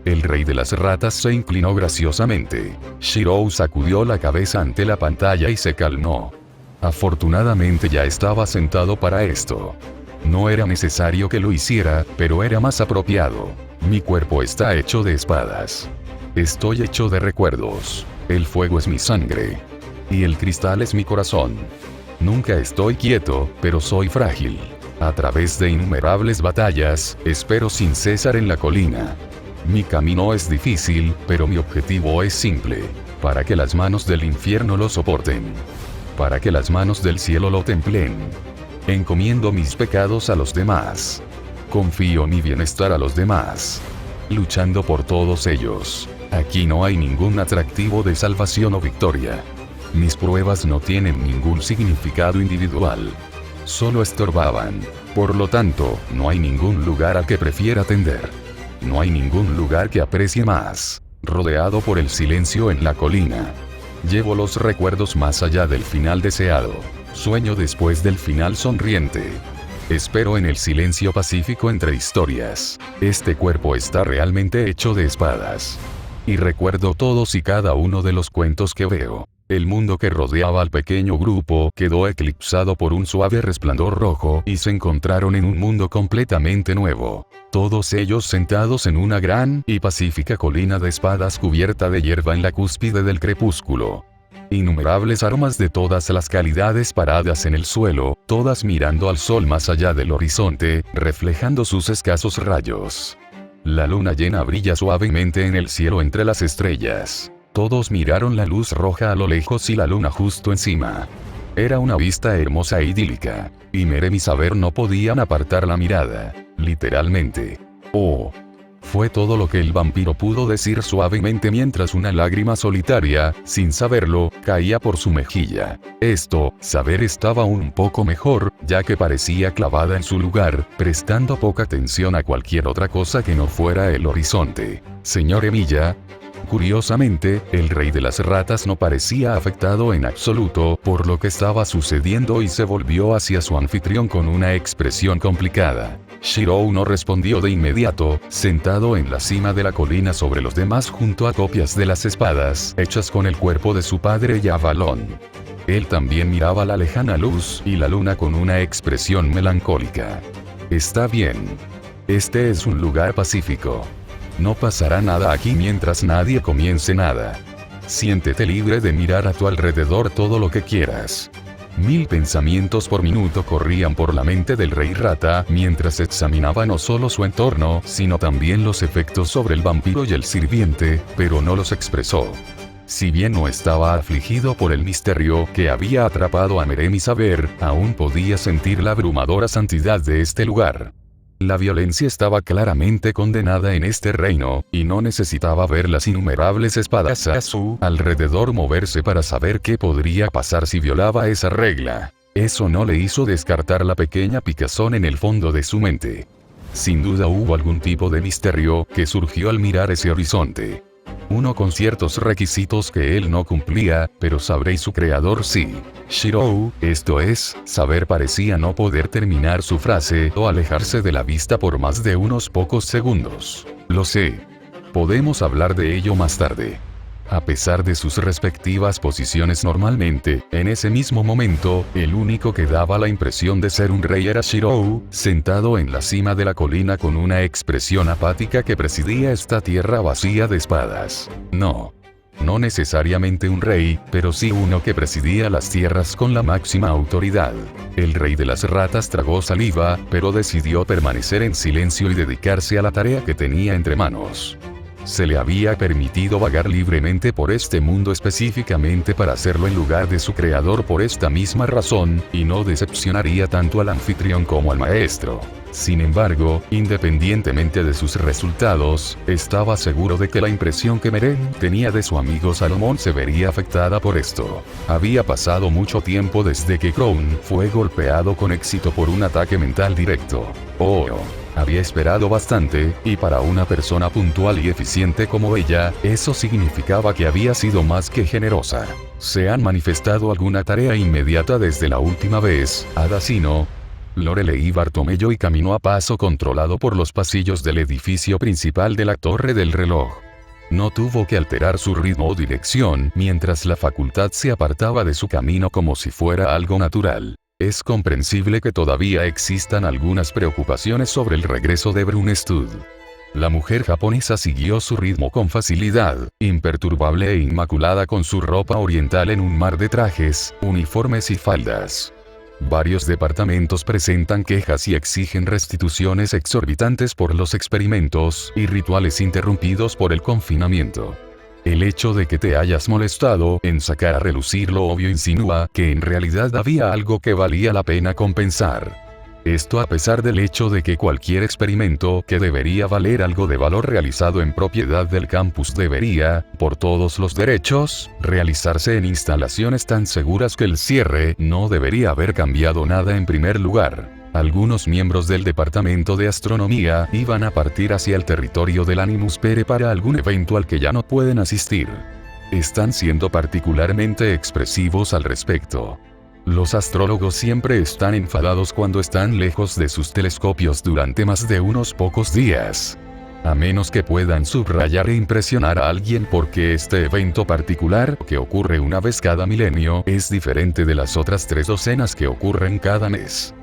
El rey de las ratas se inclinó graciosamente. Shiro sacudió la cabeza ante la pantalla y se calmó. Afortunadamente ya estaba sentado para esto. No era necesario que lo hiciera, pero era más apropiado. Mi cuerpo está hecho de espadas. Estoy hecho de recuerdos. El fuego es mi sangre. Y el cristal es mi corazón. Nunca estoy quieto, pero soy frágil. A través de innumerables batallas, espero sin cesar en la colina. Mi camino es difícil, pero mi objetivo es simple. Para que las manos del infierno lo soporten. Para que las manos del cielo lo templen. Encomiendo mis pecados a los demás. Confío mi bienestar a los demás. Luchando por todos ellos. Aquí no hay ningún atractivo de salvación o victoria. Mis pruebas no tienen ningún significado individual. Solo estorbaban. Por lo tanto, no hay ningún lugar al que prefiera tender. No hay ningún lugar que aprecie más. Rodeado por el silencio en la colina. Llevo los recuerdos más allá del final deseado. Sueño después del final sonriente. Espero en el silencio pacífico entre historias. Este cuerpo está realmente hecho de espadas. Y recuerdo todos y cada uno de los cuentos que veo. El mundo que rodeaba al pequeño grupo quedó eclipsado por un suave resplandor rojo y se encontraron en un mundo completamente nuevo. Todos ellos sentados en una gran y pacífica colina de espadas cubierta de hierba en la cúspide del crepúsculo. Innumerables armas de todas las calidades paradas en el suelo, todas mirando al sol más allá del horizonte, reflejando sus escasos rayos. La luna llena brilla suavemente en el cielo entre las estrellas. Todos miraron la luz roja a lo lejos y la luna justo encima. Era una vista hermosa e idílica, y Meren y Saber no podían apartar la mirada, literalmente. Fue todo lo que el vampiro pudo decir suavemente mientras una lágrima solitaria, sin saberlo, caía por su mejilla. Saber estaba un poco mejor, ya que parecía clavada en su lugar, prestando poca atención a cualquier otra cosa que no fuera el horizonte. Señor Emiya. Curiosamente, el rey de las ratas no parecía afectado en absoluto por lo que estaba sucediendo y se volvió hacia su anfitrión con una expresión complicada. Shiro no respondió de inmediato, sentado en la cima de la colina sobre los demás junto a copias de las espadas, hechas con el cuerpo de su padre y Avalon. Él también miraba la lejana luz y la luna con una expresión melancólica. Está bien. Este es un lugar pacífico. No pasará nada aquí mientras nadie comience nada. Siéntete libre de mirar a tu alrededor todo lo que quieras. 1000 pensamientos por minuto corrían por la mente del rey rata mientras examinaba no solo su entorno, sino también los efectos sobre el vampiro y el sirviente, pero no los expresó. Si bien no estaba afligido por el misterio que había atrapado a Meren y Saber, aún podía sentir la abrumadora santidad de este lugar. La violencia estaba claramente condenada en este reino, y no necesitaba ver las innumerables espadas a su alrededor moverse para saber qué podría pasar si violaba esa regla. Eso no le hizo descartar la pequeña picazón en el fondo de su mente. Sin duda hubo algún tipo de misterio que surgió al mirar ese horizonte. Uno con ciertos requisitos que él no cumplía, pero Saber y su creador sí. Shiro, Saber parecía no poder terminar su frase o alejarse de la vista por más de unos pocos segundos. Lo sé. Podemos hablar de ello más tarde. A pesar de sus respectivas posiciones normalmente, en ese mismo momento, el único que daba la impresión de ser un rey era Shiro, sentado en la cima de la colina con una expresión apática que presidía esta tierra vacía de espadas. No. No necesariamente un rey, pero sí uno que presidía las tierras con la máxima autoridad. El rey de las ratas tragó saliva, pero decidió permanecer en silencio y dedicarse a la tarea que tenía entre manos. Se le había permitido vagar libremente por este mundo específicamente para hacerlo en lugar de su creador por esta misma razón, y no decepcionaría tanto al anfitrión como al maestro. Sin embargo, independientemente de sus resultados, estaba seguro de que la impresión que Meren tenía de su amigo Salomón se vería afectada por esto. Había pasado mucho tiempo desde que Crown fue golpeado con éxito por un ataque mental directo. Había esperado bastante, y para una persona puntual y eficiente como ella, eso significaba que había sido más que generosa. ¿Se han manifestado alguna tarea inmediata desde la última vez, Adasino? Lorelei Bartomeu y caminó a paso controlado por los pasillos del edificio principal de la Torre del Reloj. No tuvo que alterar su ritmo o dirección mientras la facultad se apartaba de su camino como si fuera algo natural. Es comprensible que todavía existan algunas preocupaciones sobre el regreso de Brunstud. La mujer japonesa siguió su ritmo con facilidad, imperturbable e inmaculada con su ropa oriental en un mar de trajes, uniformes y faldas. Varios departamentos presentan quejas y exigen restituciones exorbitantes por los experimentos y rituales interrumpidos por el confinamiento. El hecho de que te hayas molestado en sacar a relucir lo obvio insinúa que en realidad había algo que valía la pena compensar. Esto a pesar del hecho de que cualquier experimento que debería valer algo de valor realizado en propiedad del campus debería, por todos los derechos, realizarse en instalaciones tan seguras que el cierre no debería haber cambiado nada en primer lugar. Algunos miembros del departamento de astronomía iban a partir hacia el territorio del Animus Pere para algún evento al que ya no pueden asistir. Están siendo particularmente expresivos al respecto. Los astrólogos siempre están enfadados cuando están lejos de sus telescopios durante más de unos pocos días. A menos que puedan subrayar e impresionar a alguien porque este evento particular, que ocurre una vez cada milenio, es diferente de las otras 3 docenas que ocurren cada mes.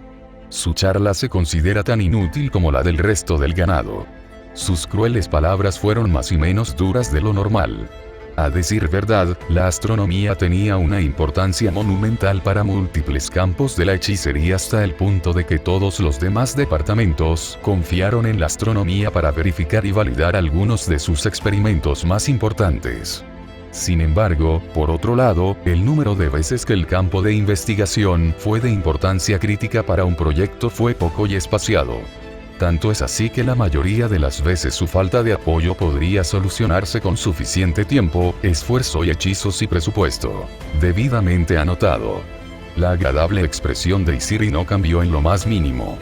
Su charla se considera tan inútil como la del resto del ganado. Sus crueles palabras fueron más y menos duras de lo normal. A decir verdad, la astronomía tenía una importancia monumental para múltiples campos de la hechicería hasta el punto de que todos los demás departamentos confiaron en la astronomía para verificar y validar algunos de sus experimentos más importantes. Sin embargo, por otro lado, el número de veces que el campo de investigación fue de importancia crítica para un proyecto fue poco y espaciado. Tanto es así que la mayoría de las veces su falta de apoyo podría solucionarse con suficiente tiempo, esfuerzo y hechizos y presupuesto. Debidamente anotado. La agradable expresión de Isiri no cambió en lo más mínimo.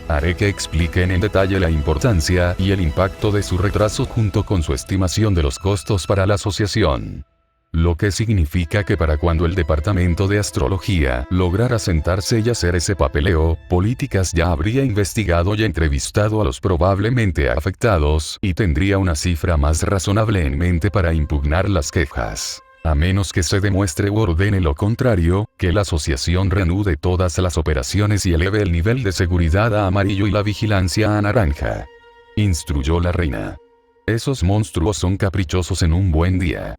Haré que expliquen en detalle la importancia y el impacto de su retraso junto con su estimación de los costos para la asociación. Lo que significa que para cuando el departamento de astrología lograra sentarse y hacer ese papeleo, Políticas ya habría investigado y entrevistado a los probablemente afectados y tendría una cifra más razonable en mente para impugnar las quejas. A menos que se demuestre u ordene lo contrario, que la asociación reanude todas las operaciones y eleve el nivel de seguridad a amarillo y la vigilancia a naranja. Instruyó la reina. Esos monstruos son caprichosos en un buen día.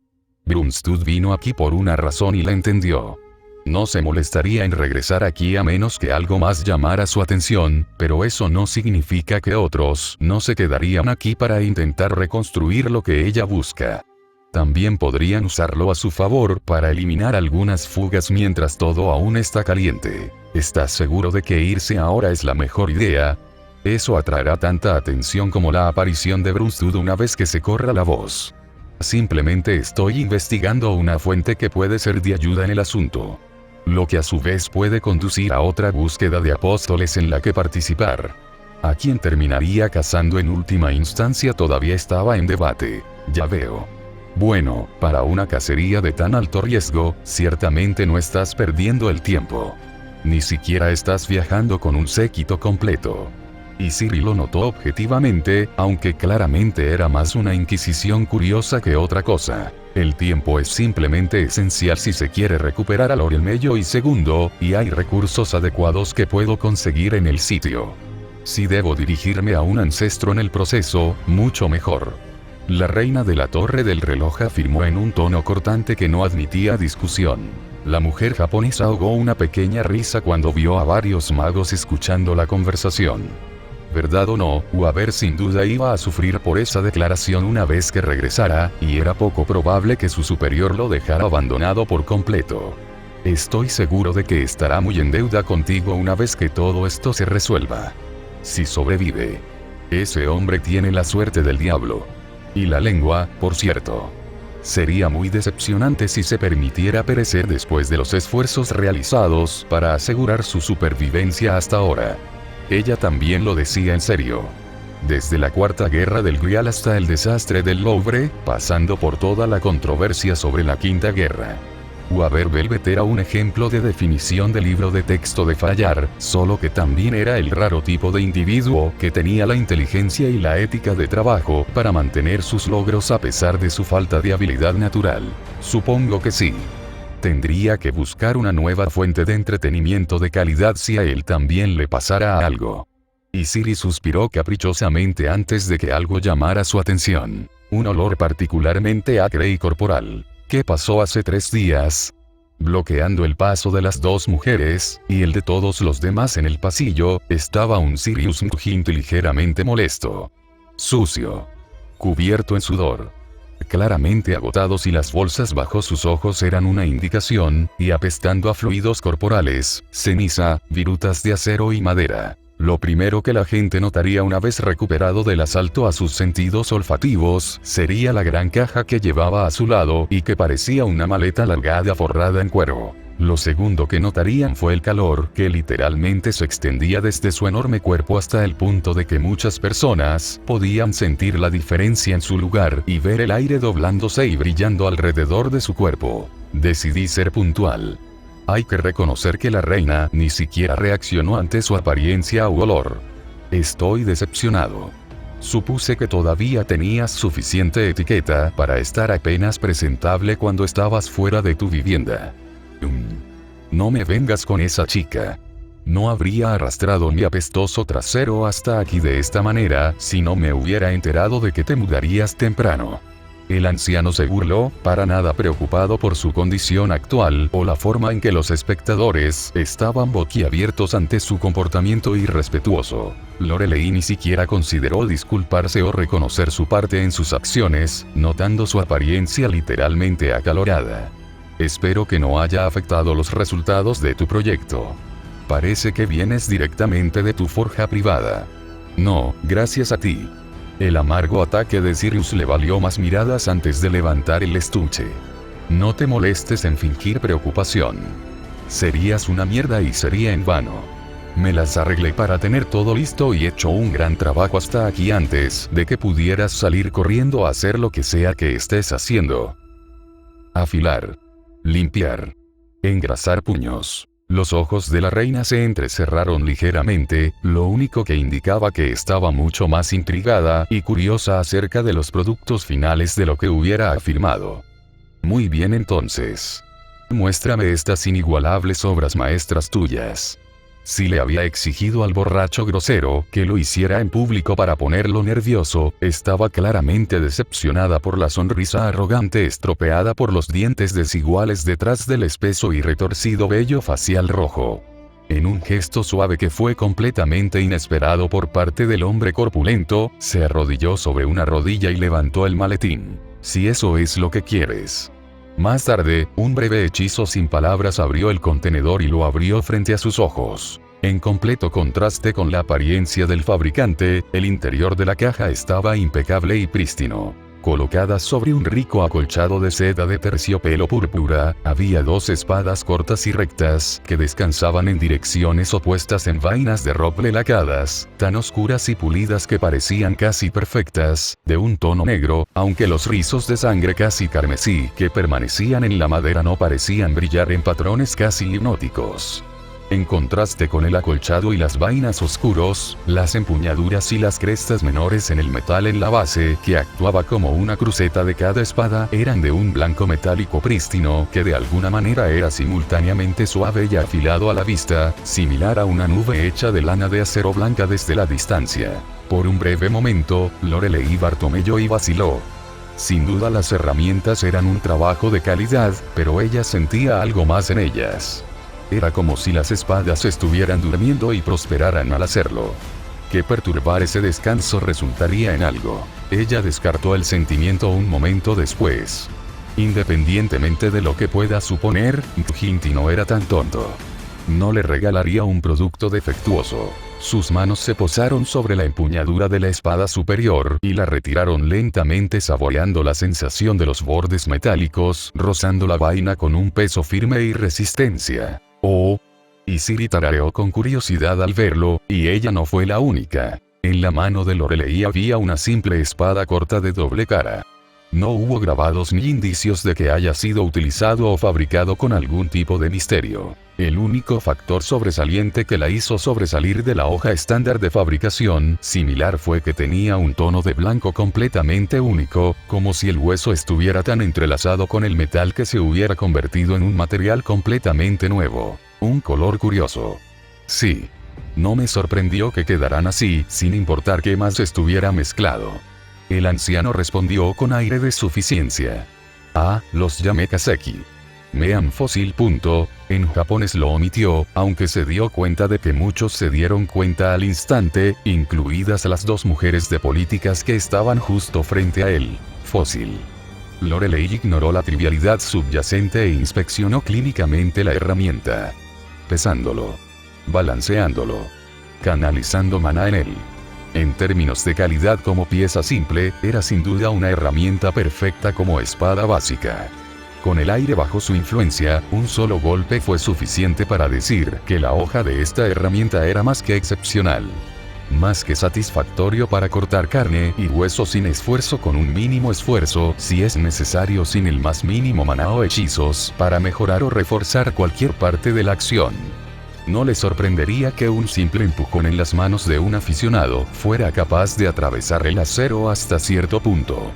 Brunstud vino aquí por una razón y la entendió. No se molestaría en regresar aquí a menos que algo más llamara su atención, pero eso no significa que otros no se quedarían aquí para intentar reconstruir lo que ella busca. También podrían usarlo a su favor para eliminar algunas fugas mientras todo aún está caliente. ¿Estás seguro de que irse ahora es la mejor idea? Eso atraerá tanta atención como la aparición de Brunstud una vez que se corra la voz. Simplemente estoy investigando una fuente que puede ser de ayuda en el asunto. Lo que a su vez puede conducir a otra búsqueda de apóstoles en la que participar. A quien terminaría cazando en última instancia todavía estaba en debate. Ya veo. Bueno, para una cacería de tan alto riesgo, ciertamente no estás perdiendo el tiempo. Ni siquiera estás viajando con un séquito completo. Y Siri lo notó objetivamente, aunque claramente era más una inquisición curiosa que otra cosa. El tiempo es simplemente esencial si se quiere recuperar a Lorelmeyo y segundo, y hay recursos adecuados que puedo conseguir en el sitio. Si debo dirigirme a un ancestro en el proceso, mucho mejor. La reina de la torre del reloj afirmó en un tono cortante que no admitía discusión. La mujer japonesa ahogó una pequeña risa cuando vio a varios magos escuchando la conversación. Verdad o no, Weaver sin duda iba a sufrir por esa declaración una vez que regresara, y era poco probable que su superior lo dejara abandonado por completo. Estoy seguro de que estará muy en deuda contigo una vez que todo esto se resuelva. Si sobrevive. Ese hombre tiene la suerte del diablo. Y la lengua, por cierto. Sería muy decepcionante si se permitiera perecer después de los esfuerzos realizados para asegurar su supervivencia hasta ahora. Ella también lo decía en serio. Desde la Cuarta Guerra del Grial hasta el desastre del Louvre, pasando por toda la controversia sobre la Quinta Guerra. Weaver Velvet era un ejemplo de definición de libro de texto de fallar, solo que también era el raro tipo de individuo que tenía la inteligencia y la ética de trabajo para mantener sus logros a pesar de su falta de habilidad natural. Supongo que sí. Tendría que buscar una nueva fuente de entretenimiento de calidad si a él también le pasara algo. Y Siri suspiró caprichosamente antes de que algo llamara su atención. Un olor particularmente acre y corporal. ¿Qué pasó hace 3 días? Bloqueando el paso de las dos mujeres, y el de todos los demás en el pasillo, estaba un Sirius Mugint ligeramente molesto. Sucio. Cubierto en sudor. Claramente agotados y las bolsas bajo sus ojos eran una indicación, y apestando a fluidos corporales, ceniza, virutas de acero y madera. Lo primero que la gente notaría una vez recuperado del asalto a sus sentidos olfativos, sería la gran caja que llevaba a su lado y que parecía una maleta alargada forrada en cuero. Lo segundo que notarían fue el calor que literalmente se extendía desde su enorme cuerpo hasta el punto de que muchas personas podían sentir la diferencia en su lugar y ver el aire doblándose y brillando alrededor de su cuerpo. Decidí ser puntual. Hay que reconocer que la reina ni siquiera reaccionó ante su apariencia u olor. Estoy decepcionado. Supuse que todavía tenías suficiente etiqueta para estar apenas presentable cuando estabas fuera de tu vivienda. No me vengas con esa chica. No habría arrastrado mi apestoso trasero hasta aquí de esta manera si no me hubiera enterado de que te mudarías temprano. El anciano se burló, para nada preocupado por su condición actual o la forma en que los espectadores estaban boquiabiertos ante su comportamiento irrespetuoso. Lorelei ni siquiera consideró disculparse o reconocer su parte en sus acciones, notando su apariencia literalmente acalorada. Espero que no haya afectado los resultados de tu proyecto. Parece que vienes directamente de tu forja privada. No, gracias a ti. El amargo ataque de Sirius le valió más miradas antes de levantar el estuche. No te molestes en fingir preocupación. Serías una mierda y sería en vano. Me las arreglé para tener todo listo y hecho un gran trabajo hasta aquí antes de que pudieras salir corriendo a hacer lo que sea que estés haciendo. Afilar. Limpiar. Engrasar puños. Los ojos de la reina se entrecerraron ligeramente, lo único que indicaba que estaba mucho más intrigada y curiosa acerca de los productos finales de lo que hubiera afirmado. Muy bien entonces. Muéstrame estas inigualables obras maestras tuyas. Si le había exigido al borracho grosero que lo hiciera en público para ponerlo nervioso, estaba claramente decepcionada por la sonrisa arrogante estropeada por los dientes desiguales detrás del espeso y retorcido vello facial rojo. En un gesto suave que fue completamente inesperado por parte del hombre corpulento, se arrodilló sobre una rodilla y levantó el maletín. Si eso es lo que quieres. Más tarde, un breve hechizo sin palabras abrió el contenedor y lo abrió frente a sus ojos. En completo contraste con la apariencia del fabricante, el interior de la caja estaba impecable y prístino. Colocadas sobre un rico acolchado de seda de terciopelo púrpura, había 2 espadas cortas y rectas, que descansaban en direcciones opuestas en vainas de roble lacadas, tan oscuras y pulidas que parecían casi perfectas, de un tono negro, aunque los rizos de sangre casi carmesí que permanecían en la madera no parecían brillar en patrones casi hipnóticos. En contraste con el acolchado y las vainas oscuros, las empuñaduras y las crestas menores en el metal en la base, que actuaba como una cruceta de cada espada, eran de un blanco metálico prístino que de alguna manera era simultáneamente suave y afilado a la vista, similar a una nube hecha de lana de acero blanca desde la distancia. Por un breve momento, Lorelei Bartomeu vaciló. Sin duda las herramientas eran un trabajo de calidad, pero ella sentía algo más en ellas. Era como si las espadas estuvieran durmiendo y prosperaran al hacerlo. Que perturbar ese descanso resultaría en algo. Ella descartó el sentimiento un momento después. Independientemente de lo que pueda suponer, Ginty no era tan tonto. No le regalaría un producto defectuoso. Sus manos se posaron sobre la empuñadura de la espada superior y la retiraron lentamente, saboreando la sensación de los bordes metálicos, rozando la vaina con un peso firme y resistencia. ¡Oh! Y Ciri tarareó con curiosidad al verlo, y ella no fue la única. En la mano de Lorelei había una simple espada corta de doble cara. No hubo grabados ni indicios de que haya sido utilizado o fabricado con algún tipo de misterio. El único factor sobresaliente que la hizo sobresalir de la hoja estándar de fabricación similar fue que tenía un tono de blanco completamente único, como si el hueso estuviera tan entrelazado con el metal que se hubiera convertido en un material completamente nuevo. Un color curioso. Sí. No me sorprendió que quedaran así, sin importar qué más estuviera mezclado. El anciano respondió con aire de suficiencia. Ah, los llamé kaseki. Mean fósil. En japonés lo omitió, aunque se dio cuenta de que muchos se dieron cuenta al instante, incluidas las dos mujeres de políticas que estaban justo frente a él. Fósil. Lorelei ignoró la trivialidad subyacente e inspeccionó clínicamente la herramienta. Pesándolo. Balanceándolo. Canalizando maná en él. En términos de calidad como pieza simple, era sin duda una herramienta perfecta como espada básica. Con el aire bajo su influencia, un solo golpe fue suficiente para decir que la hoja de esta herramienta era más que excepcional. Más que satisfactorio para cortar carne y hueso sin esfuerzo, con un mínimo esfuerzo, si es necesario, sin el más mínimo maná o hechizos, para mejorar o reforzar cualquier parte de la acción. No le sorprendería que un simple empujón en las manos de un aficionado fuera capaz de atravesar el acero hasta cierto punto.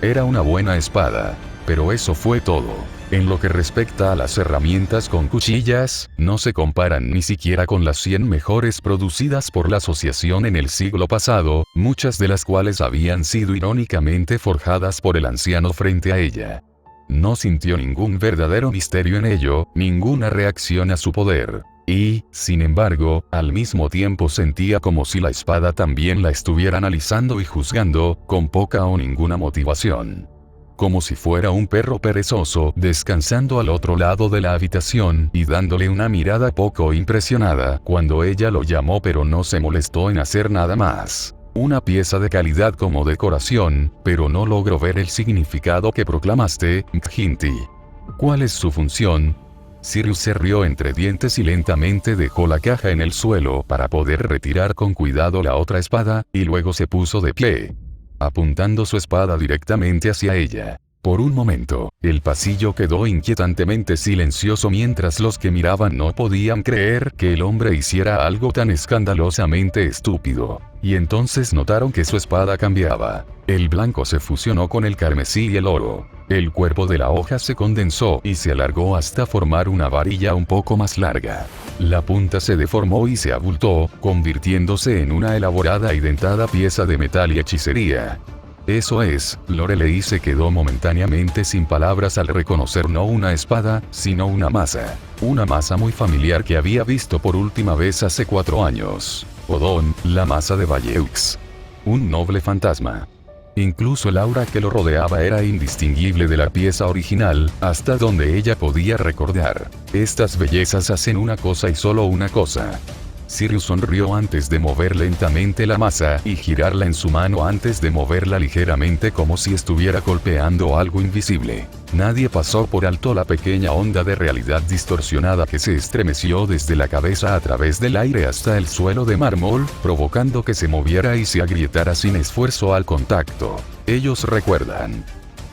Era una buena espada, pero eso fue todo. En lo que respecta a las herramientas con cuchillas, no se comparan ni siquiera con las 100 mejores producidas por la asociación en el siglo pasado, muchas de las cuales habían sido irónicamente forjadas por el anciano frente a ella. No sintió ningún verdadero misterio en ello, ninguna reacción a su poder. Y, sin embargo, al mismo tiempo sentía como si la espada también la estuviera analizando y juzgando, con poca o ninguna motivación. Como si fuera un perro perezoso, descansando al otro lado de la habitación y dándole una mirada poco impresionada cuando ella lo llamó, pero no se molestó en hacer nada más. Una pieza de calidad como decoración, pero no logro ver el significado que proclamaste, Ginty. ¿Cuál es su función? Sirius se rió entre dientes y lentamente dejó la caja en el suelo para poder retirar con cuidado la otra espada, y luego se puso de pie, apuntando su espada directamente hacia ella. Por un momento, el pasillo quedó inquietantemente silencioso mientras los que miraban no podían creer que el hombre hiciera algo tan escandalosamente estúpido. Y entonces notaron que su espada cambiaba. El blanco se fusionó con el carmesí y el oro. El cuerpo de la hoja se condensó y se alargó hasta formar una varilla un poco más larga. La punta se deformó y se abultó, convirtiéndose en una elaborada y dentada pieza de metal y hechicería. Eso es, Lorelei se quedó momentáneamente sin palabras al reconocer no una espada, sino una masa. Una masa muy familiar que había visto por última vez hace 4 años. Odón, la masa de Valleux. Un noble fantasma. Incluso el aura que lo rodeaba era indistinguible de la pieza original, hasta donde ella podía recordar. Estas bellezas hacen una cosa y solo una cosa. Sirius sonrió antes de mover lentamente la masa y girarla en su mano antes de moverla ligeramente como si estuviera golpeando algo invisible. Nadie pasó por alto la pequeña onda de realidad distorsionada que se estremeció desde la cabeza a través del aire hasta el suelo de mármol, provocando que se moviera y se agrietara sin esfuerzo al contacto. Ellos recuerdan.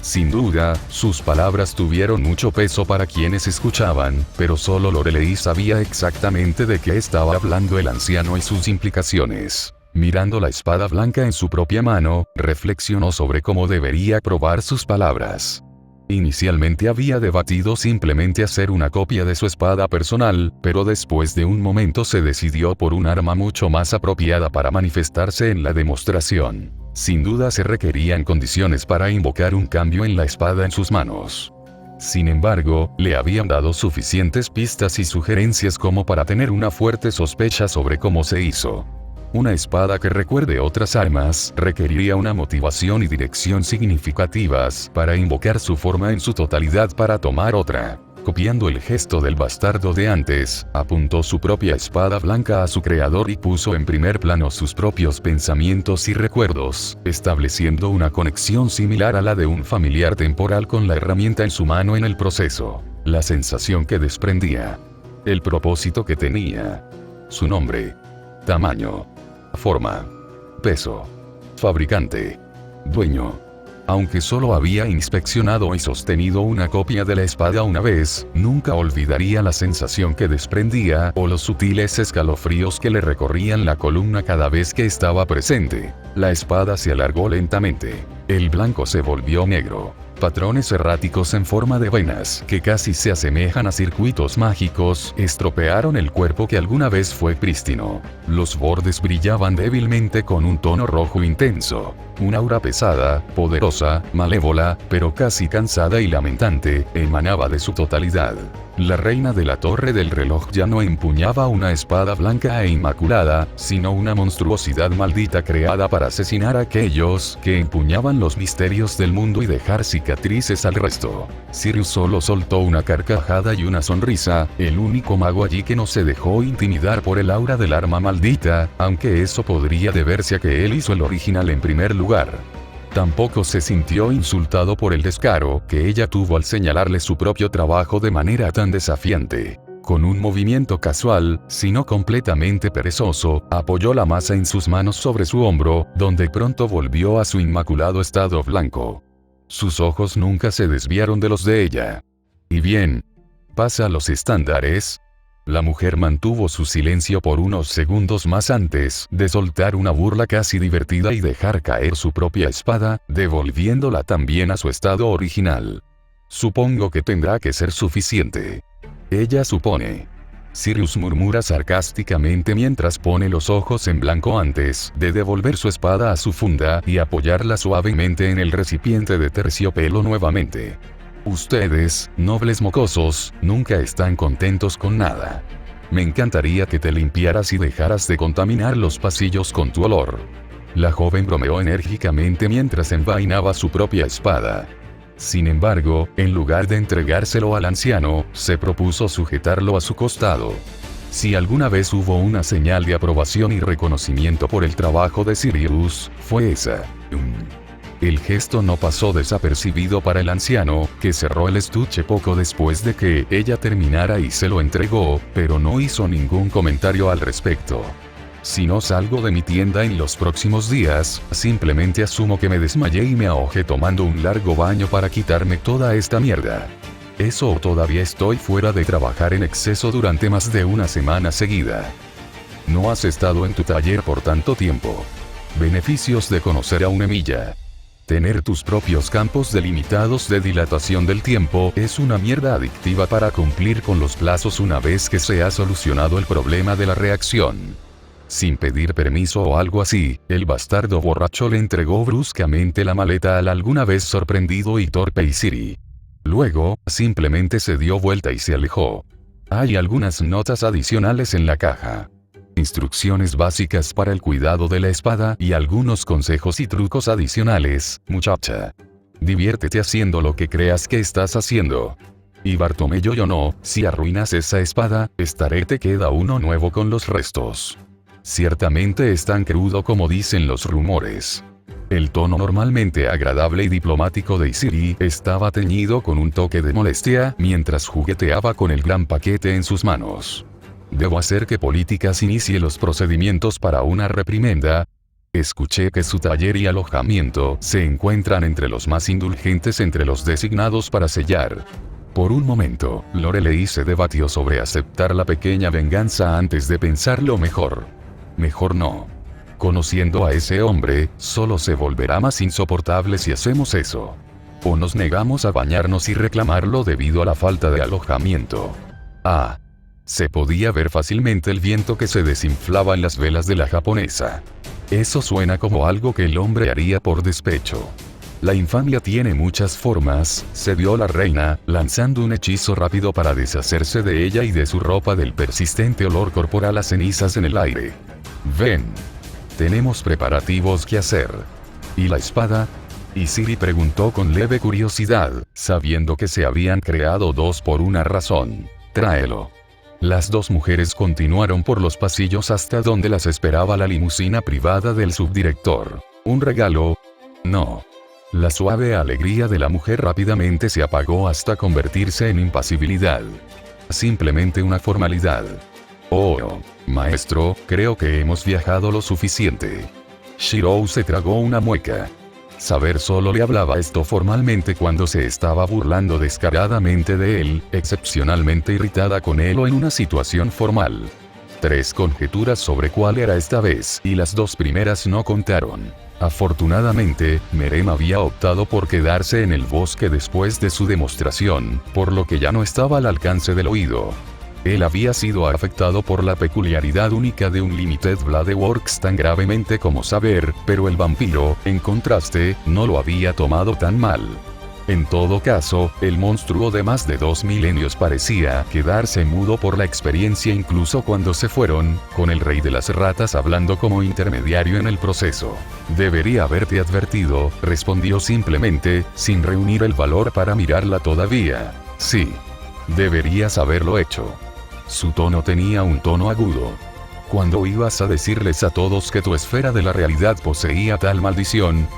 Sin duda, sus palabras tuvieron mucho peso para quienes escuchaban, pero solo Lorelei sabía exactamente de qué estaba hablando el anciano y sus implicaciones. Mirando la espada blanca en su propia mano, reflexionó sobre cómo debería probar sus palabras. Inicialmente había debatido simplemente hacer una copia de su espada personal, pero después de un momento se decidió por un arma mucho más apropiada para manifestarse en la demostración. Sin duda se requerían condiciones para invocar un cambio en la espada en sus manos. Sin embargo, le habían dado suficientes pistas y sugerencias como para tener una fuerte sospecha sobre cómo se hizo. Una espada que recuerde otras armas requeriría una motivación y dirección significativas para invocar su forma en su totalidad para tomar otra. Copiando el gesto del bastardo de antes, apuntó su propia espada blanca a su creador y puso en primer plano sus propios pensamientos y recuerdos, estableciendo una conexión similar a la de un familiar temporal con la herramienta en su mano en el proceso. La sensación que desprendía. El propósito que tenía. Su nombre. Tamaño. Forma. Peso. Fabricante. Dueño. Aunque solo había inspeccionado y sostenido una copia de la espada una vez, nunca olvidaría la sensación que desprendía o los sutiles escalofríos que le recorrían la columna cada vez que estaba presente. La espada se alargó lentamente. El blanco se volvió negro. Patrones erráticos en forma de venas, que casi se asemejan a circuitos mágicos, estropearon el cuerpo que alguna vez fue prístino. Los bordes brillaban débilmente con un tono rojo intenso. Un aura pesada, poderosa, malévola, pero casi cansada y lamentante, emanaba de su totalidad. La reina de la torre del reloj ya no empuñaba una espada blanca e inmaculada, sino una monstruosidad maldita creada para asesinar a aquellos que empuñaban los misterios del mundo y dejar cicatrices al resto. Sirius solo soltó una carcajada y una sonrisa, el único mago allí que no se dejó intimidar por el aura del arma maldita, aunque eso podría deberse a que él hizo el original en primer lugar. Tampoco se sintió insultado por el descaro que ella tuvo al señalarle su propio trabajo de manera tan desafiante. Con un movimiento casual, si no completamente perezoso, apoyó la masa en sus manos sobre su hombro, donde pronto volvió a su inmaculado estado blanco. Sus ojos nunca se desviaron de los de ella. ¿Y bien? ¿Pasa los estándares? La mujer mantuvo su silencio por unos segundos más antes de soltar una burla casi divertida y dejar caer su propia espada, devolviéndola también a su estado original. Supongo que tendrá que ser suficiente. Ella supone. Sirius murmura sarcásticamente mientras pone los ojos en blanco antes de devolver su espada a su funda y apoyarla suavemente en el recipiente de terciopelo nuevamente. Ustedes, nobles mocosos, nunca están contentos con nada. Me encantaría que te limpiaras y dejaras de contaminar los pasillos con tu olor. La joven bromeó enérgicamente mientras envainaba su propia espada. Sin embargo, en lugar de entregárselo al anciano, se propuso sujetarlo a su costado. Si alguna vez hubo una señal de aprobación y reconocimiento por el trabajo de Sirius, fue esa. El gesto no pasó desapercibido para el anciano, que cerró el estuche poco después de que ella terminara y se lo entregó, pero no hizo ningún comentario al respecto. Si no salgo de mi tienda en los próximos días, simplemente asumo que me desmayé y me ahogé tomando un largo baño para quitarme toda esta mierda. Eso o todavía estoy fuera de trabajar en exceso durante más de una semana seguida. No has estado en tu taller por tanto tiempo. Beneficios de conocer a una Emilia. Tener tus propios campos delimitados de dilatación del tiempo es una mierda adictiva para cumplir con los plazos una vez que se ha solucionado el problema de la reacción. Sin pedir permiso o algo así, el bastardo borracho le entregó bruscamente la maleta al alguna vez sorprendido y torpe Isiri. Luego, simplemente se dio vuelta y se alejó. Hay algunas notas adicionales en la caja. Instrucciones básicas para el cuidado de la espada y algunos consejos y trucos adicionales, muchacha. Diviértete haciendo lo que creas que estás haciendo. Y Bartomeu yo no, si arruinas esa espada, te queda uno nuevo con los restos. Ciertamente es tan crudo como dicen los rumores. El tono normalmente agradable y diplomático de Isiri estaba teñido con un toque de molestia mientras jugueteaba con el gran paquete en sus manos. ¿Debo hacer que Políticas inicie los procedimientos para una reprimenda? Escuché que su taller y alojamiento se encuentran entre los más indulgentes entre los designados para sellar. Por un momento, Lorelei se debatió sobre aceptar la pequeña venganza antes de pensarlo mejor. Mejor no. Conociendo a ese hombre, solo se volverá más insoportable si hacemos eso. O nos negamos a bañarnos y reclamarlo debido a la falta de alojamiento. Ah. Se podía ver fácilmente el viento que se desinflaba en las velas de la japonesa. Eso suena como algo que el hombre haría por despecho. La infamia tiene muchas formas, se dio la reina, lanzando un hechizo rápido para deshacerse de ella y de su ropa del persistente olor corporal a cenizas en el aire. Ven. Tenemos preparativos que hacer. ¿Y la espada? Y Ciri preguntó con leve curiosidad, sabiendo que se habían creado dos por una razón. Tráelo. Las dos mujeres continuaron por los pasillos hasta donde las esperaba la limusina privada del subdirector. ¿Un regalo? No. La suave alegría de la mujer rápidamente se apagó hasta convertirse en impasibilidad. Simplemente una formalidad. Oh, maestro, creo que hemos viajado lo suficiente. Shirou se tragó una mueca. Saber solo le hablaba esto formalmente cuando se estaba burlando descaradamente de él, excepcionalmente irritada con él o en una situación formal. 3 conjeturas sobre cuál era esta vez, y las 2 primeras no contaron. Afortunadamente, Merem había optado por quedarse en el bosque después de su demostración, por lo que ya no estaba al alcance del oído. Él había sido afectado por la peculiaridad única de un Limited Blade Works tan gravemente como saber, pero el vampiro, en contraste, no lo había tomado tan mal. En todo caso, el monstruo de más de 2 milenios parecía quedarse mudo por la experiencia incluso cuando se fueron, con el rey de las ratas hablando como intermediario en el proceso. Debería haberte advertido, respondió simplemente, sin reunir el valor para mirarla todavía. Sí. Deberías haberlo hecho. Su tono tenía un tono agudo. Cuando ibas a decirles a todos que tu esfera de la realidad poseía tal maldición,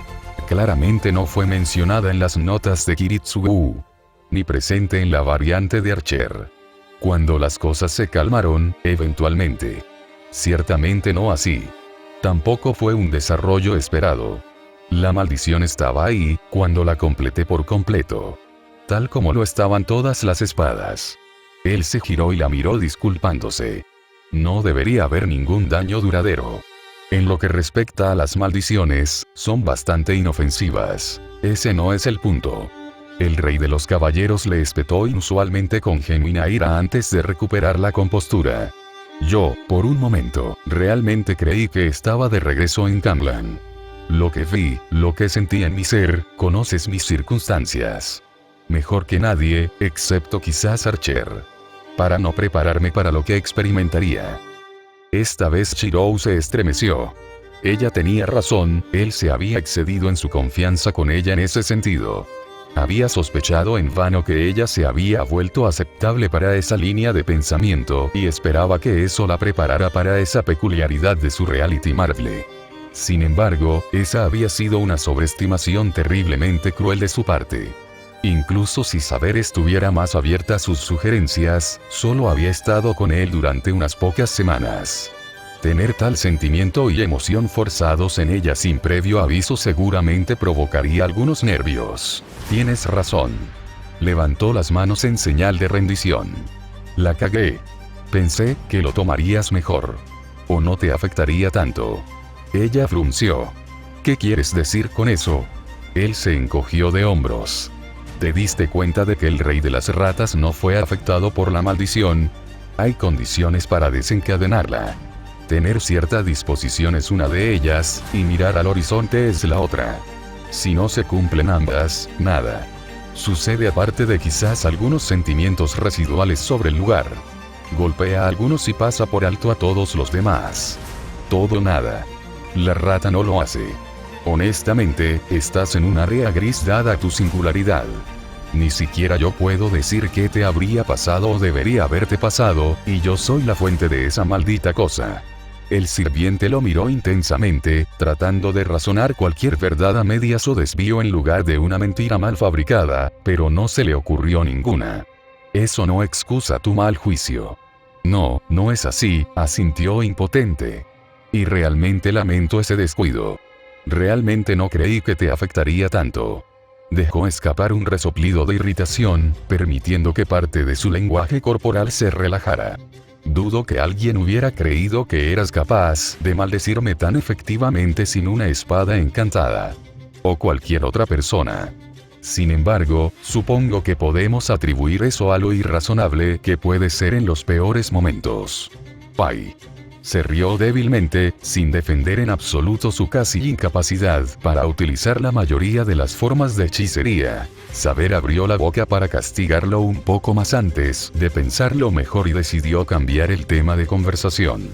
claramente no fue mencionada en las notas de Kiritsugu, ni presente en la variante de Archer. Cuando las cosas se calmaron, eventualmente. Ciertamente no así. Tampoco fue un desarrollo esperado. La maldición estaba ahí, cuando la completé por completo. Tal como lo estaban todas las espadas. Él se giró y la miró disculpándose. No debería haber ningún daño duradero. En lo que respecta a las maldiciones, son bastante inofensivas. Ese no es el punto. El rey de los caballeros le espetó inusualmente con genuina ira antes de recuperar la compostura. Yo, por un momento, realmente creí que estaba de regreso en Camlan. Lo que vi, lo que sentí en mi ser, conoces mis circunstancias. Mejor que nadie, excepto quizás Archer. Para no prepararme para lo que experimentaría. Esta vez Shirou se estremeció. Ella tenía razón, él se había excedido en su confianza con ella en ese sentido. Había sospechado en vano que ella se había vuelto aceptable para esa línea de pensamiento y esperaba que eso la preparara para esa peculiaridad de su reality Marvel. Sin embargo, esa había sido una sobreestimación terriblemente cruel de su parte. Incluso si Saber estuviera más abierta a sus sugerencias, solo había estado con él durante unas pocas semanas. Tener tal sentimiento y emoción forzados en ella sin previo aviso seguramente provocaría algunos nervios. Tienes razón. Levantó las manos en señal de rendición. La cagué. Pensé que lo tomarías mejor. O no te afectaría tanto. Ella frunció. ¿Qué quieres decir con eso? Él se encogió de hombros. ¿Te diste cuenta de que el rey de las ratas no fue afectado por la maldición? Hay condiciones para desencadenarla. Tener cierta disposición es una de ellas, y mirar al horizonte es la otra. Si no se cumplen ambas, nada. Sucede aparte de quizás algunos sentimientos residuales sobre el lugar. Golpea a algunos y pasa por alto a todos los demás. Todo o nada. La rata no lo hace. Honestamente, estás en un área gris dada tu singularidad. Ni siquiera yo puedo decir qué te habría pasado o debería haberte pasado, y yo soy la fuente de esa maldita cosa. El sirviente lo miró intensamente, tratando de razonar cualquier verdad a medias o desvío en lugar de una mentira mal fabricada, pero no se le ocurrió ninguna. Eso no excusa tu mal juicio. No, no es así, asintió impotente. Y realmente lamento ese descuido. Realmente no creí que te afectaría tanto. Dejó escapar un resoplido de irritación, permitiendo que parte de su lenguaje corporal se relajara. Dudo que alguien hubiera creído que eras capaz de maldecirme tan efectivamente sin una espada encantada. O cualquier otra persona. Sin embargo, supongo que podemos atribuir eso a lo irrazonable que puede ser en los peores momentos. Pai. Se rió débilmente, sin defender en absoluto su casi incapacidad para utilizar la mayoría de las formas de hechicería. Saber abrió la boca para castigarlo un poco más antes de pensarlo mejor y decidió cambiar el tema de conversación.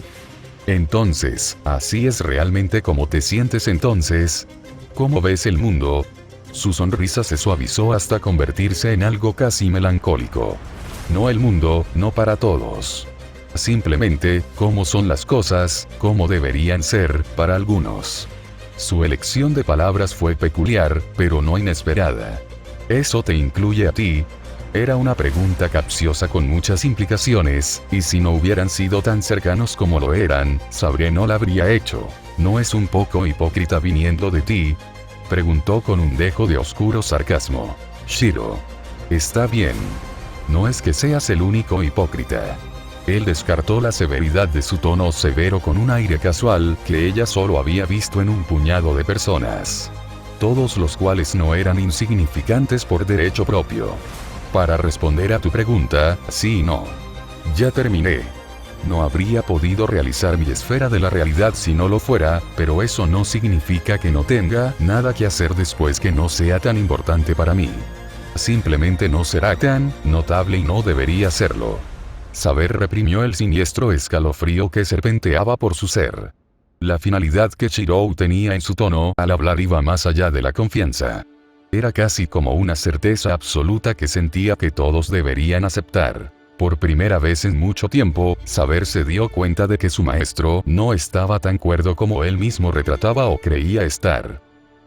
Entonces, ¿así es realmente como te sientes entonces? ¿Cómo ves el mundo? Su sonrisa se suavizó hasta convertirse en algo casi melancólico. No el mundo, no para todos. Simplemente, cómo son las cosas, cómo deberían ser, para algunos. Su elección de palabras fue peculiar, pero no inesperada. ¿Eso te incluye a ti? Era una pregunta capciosa con muchas implicaciones, y si no hubieran sido tan cercanos como lo eran, Sabré no la habría hecho. ¿No es un poco hipócrita viniendo de ti? Preguntó con un dejo de oscuro sarcasmo. Shiro. Está bien. No es que seas el único hipócrita. Él descartó la severidad de su tono severo con un aire casual que ella solo había visto en un puñado de personas. Todos los cuales no eran insignificantes por derecho propio. Para responder a tu pregunta, sí y no. Ya terminé. No habría podido realizar mi esfera de la realidad si no lo fuera, pero eso no significa que no tenga nada que hacer después que no sea tan importante para mí. Simplemente no será tan notable y no debería serlo. Saber reprimió el siniestro escalofrío que serpenteaba por su ser. La finalidad que Shirou tenía en su tono al hablar iba más allá de la confianza. Era casi como una certeza absoluta que sentía que todos deberían aceptar. Por primera vez en mucho tiempo, Saber se dio cuenta de que su maestro no estaba tan cuerdo como él mismo retrataba o creía estar.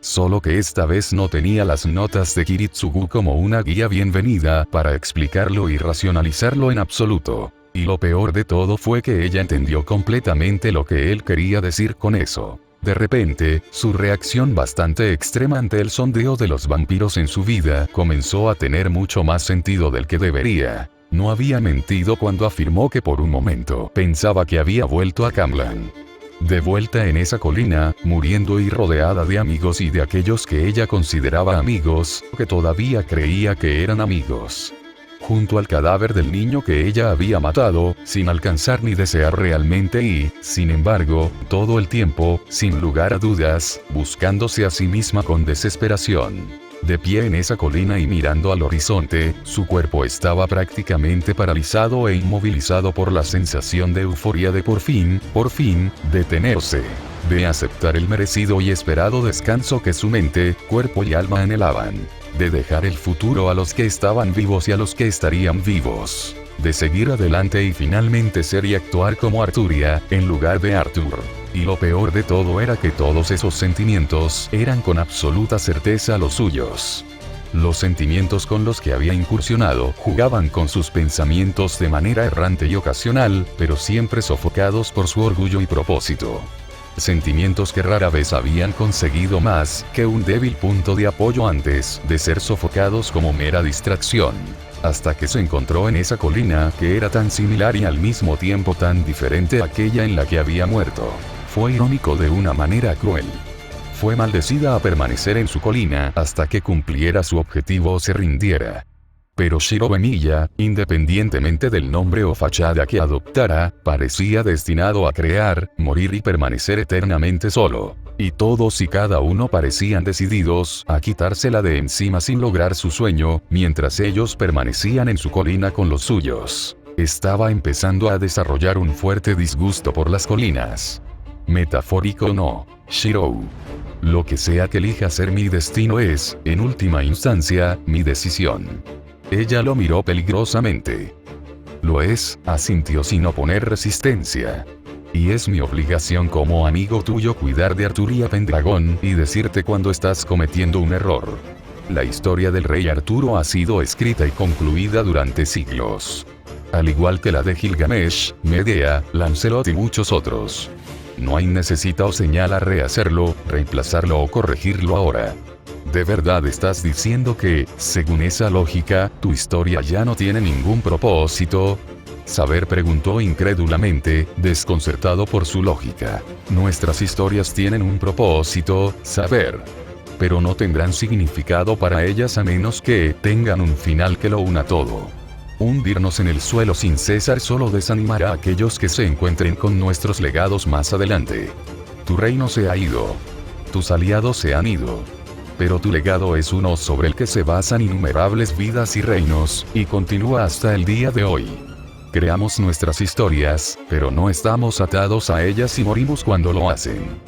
Solo que esta vez no tenía las notas de Kiritsugu como una guía bienvenida para explicarlo y racionalizarlo en absoluto. Y lo peor de todo fue que ella entendió completamente lo que él quería decir con eso. De repente, su reacción bastante extrema ante el sondeo de los vampiros en su vida comenzó a tener mucho más sentido del que debería. No había mentido cuando afirmó que por un momento pensaba que había vuelto a Camlann. De vuelta en esa colina, muriendo y rodeada de amigos y de aquellos que ella consideraba amigos, que todavía creía que eran amigos. Junto al cadáver del niño que ella había matado, sin alcanzar ni desear realmente y, sin embargo, todo el tiempo, sin lugar a dudas, buscándose a sí misma con desesperación. De pie en esa colina y mirando al horizonte, su cuerpo estaba prácticamente paralizado e inmovilizado por la sensación de euforia de por fin, detenerse. De aceptar el merecido y esperado descanso que su mente, cuerpo y alma anhelaban. De dejar el futuro a los que estaban vivos y a los que estarían vivos. De seguir adelante y finalmente ser y actuar como Arturia, en lugar de Arthur. Y lo peor de todo era que todos esos sentimientos eran con absoluta certeza los suyos. Los sentimientos con los que había incursionado jugaban con sus pensamientos de manera errante y ocasional, pero siempre sofocados por su orgullo y propósito. Sentimientos que rara vez habían conseguido más que un débil punto de apoyo antes de ser sofocados como mera distracción. Hasta que se encontró en esa colina que era tan similar y al mismo tiempo tan diferente a aquella en la que había muerto. Fue irónico de una manera cruel. Fue maldecida a permanecer en su colina hasta que cumpliera su objetivo o se rindiera. Pero Shiro Emiya, independientemente del nombre o fachada que adoptara, parecía destinado a crear, morir y permanecer eternamente solo. Y todos y cada uno parecían decididos a quitársela de encima sin lograr su sueño, mientras ellos permanecían en su colina con los suyos. Estaba empezando a desarrollar un fuerte disgusto por las colinas. Metafórico o no, Shirou. Lo que sea que elija ser mi destino es, en última instancia, mi decisión. Ella lo miró peligrosamente. Lo es, asintió sin oponer resistencia. Y es mi obligación como amigo tuyo cuidar de Arturia Pendragon y decirte cuando estás cometiendo un error. La historia del rey Arturo ha sido escrita y concluida durante siglos. Al igual que la de Gilgamesh, Medea, Lancelot y muchos otros. No hay necesidad o señal a rehacerlo, reemplazarlo o corregirlo ahora. ¿De verdad estás diciendo que, según esa lógica, tu historia ya no tiene ningún propósito? Saber preguntó incrédulamente, desconcertado por su lógica. Nuestras historias tienen un propósito, Saber. Pero no tendrán significado para ellas a menos que tengan un final que lo una todo. Hundirnos en el suelo sin cesar solo desanimará a aquellos que se encuentren con nuestros legados más adelante. Tu reino se ha ido. Tus aliados se han ido. Pero tu legado es uno sobre el que se basan innumerables vidas y reinos, y continúa hasta el día de hoy. Creamos nuestras historias, pero no estamos atados a ellas y morimos cuando lo hacen.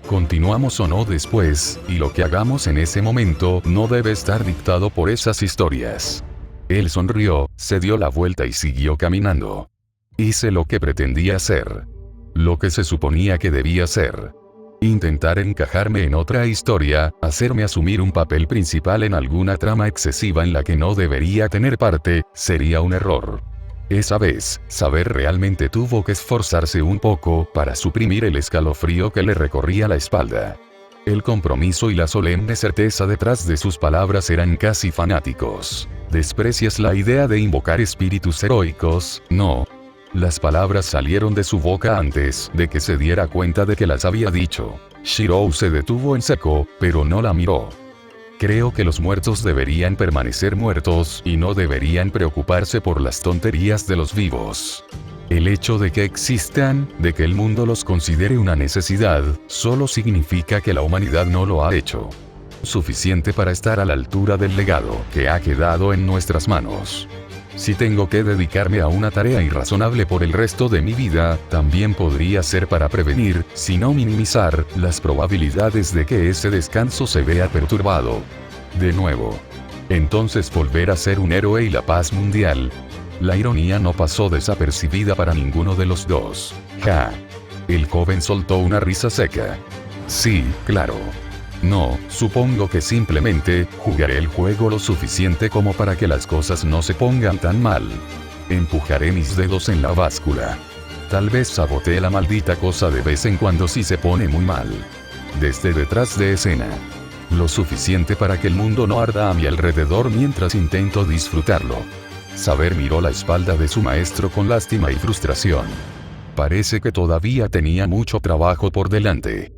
Continuamos o no después, y lo que hagamos en ese momento no debe estar dictado por esas historias. Él sonrió, se dio la vuelta y siguió caminando. Hice lo que pretendía hacer. Lo que se suponía que debía hacer. Intentar encajarme en otra historia, hacerme asumir un papel principal en alguna trama excesiva en la que no debería tener parte, sería un error. Esa vez, Saber realmente tuvo que esforzarse un poco para suprimir el escalofrío que le recorría la espalda. El compromiso y la solemne certeza detrás de sus palabras eran casi fanáticos. ¿Desprecias la idea de invocar espíritus heroicos? No. Las palabras salieron de su boca antes de que se diera cuenta de que las había dicho. Shirou se detuvo en seco, pero no la miró. Creo que los muertos deberían permanecer muertos y no deberían preocuparse por las tonterías de los vivos. El hecho de que existan, de que el mundo los considere una necesidad, solo significa que la humanidad no lo ha hecho suficiente para estar a la altura del legado que ha quedado en nuestras manos. Si tengo que dedicarme a una tarea irrazonable por el resto de mi vida, también podría ser para prevenir, si no minimizar, las probabilidades de que ese descanso se vea perturbado. De nuevo. Entonces volver a ser un héroe y la paz mundial. La ironía no pasó desapercibida para ninguno de los dos. Ja. El joven soltó una risa seca. Sí, claro. No, supongo que simplemente, jugaré el juego lo suficiente como para que las cosas no se pongan tan mal. Empujaré mis dedos en la báscula. Tal vez sabotee la maldita cosa de vez en cuando si se pone muy mal. Desde detrás de escena. Lo suficiente para que el mundo no arda a mi alrededor mientras intento disfrutarlo. Saber miró la espalda de su maestro con lástima y frustración. Parece que todavía tenía mucho trabajo por delante.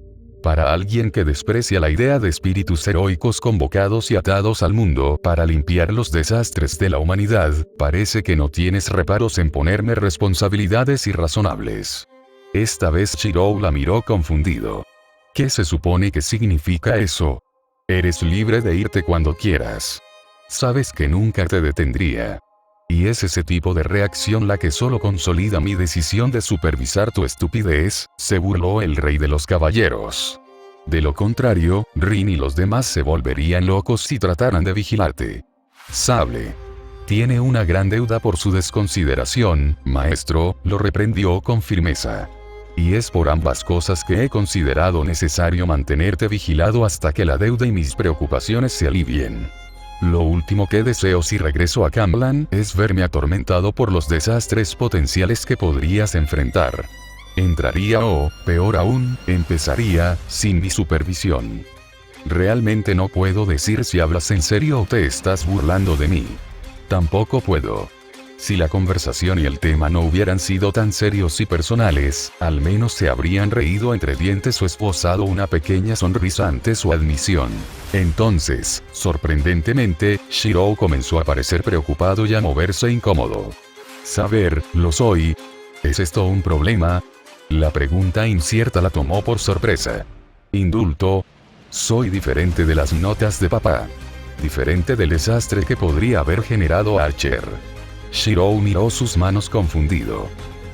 Para alguien que desprecia la idea de espíritus heroicos convocados y atados al mundo para limpiar los desastres de la humanidad, parece que no tienes reparos en ponerme responsabilidades irrazonables. Esta vez Shirou la miró confundido. ¿Qué se supone que significa eso? Eres libre de irte cuando quieras. Sabes que nunca te detendría. Y es ese tipo de reacción la que solo consolida mi decisión de supervisar tu estupidez, se burló el rey de los caballeros. De lo contrario, Rin y los demás se volverían locos si trataran de vigilarte. Sable. Tiene una gran deuda por su desconsideración, maestro, lo reprendió con firmeza. Y es por ambas cosas que he considerado necesario mantenerte vigilado hasta que la deuda y mis preocupaciones se alivien. Lo último que deseo si regreso a Camelot es verme atormentado por los desastres potenciales que podrías enfrentar. Entraría o, peor aún, empezaría, sin mi supervisión. Realmente no puedo decir si hablas en serio o te estás burlando de mí. Tampoco puedo. Si la conversación y el tema no hubieran sido tan serios y personales, al menos se habrían reído entre dientes o esbozado una pequeña sonrisa ante su admisión. Entonces, sorprendentemente, Shirou comenzó a parecer preocupado y a moverse incómodo. Saber, lo soy. ¿Es esto un problema? La pregunta incierta la tomó por sorpresa. Indulto. Soy diferente de las notas de papá. Diferente del desastre que podría haber generado Archer. Shirou miró sus manos confundido.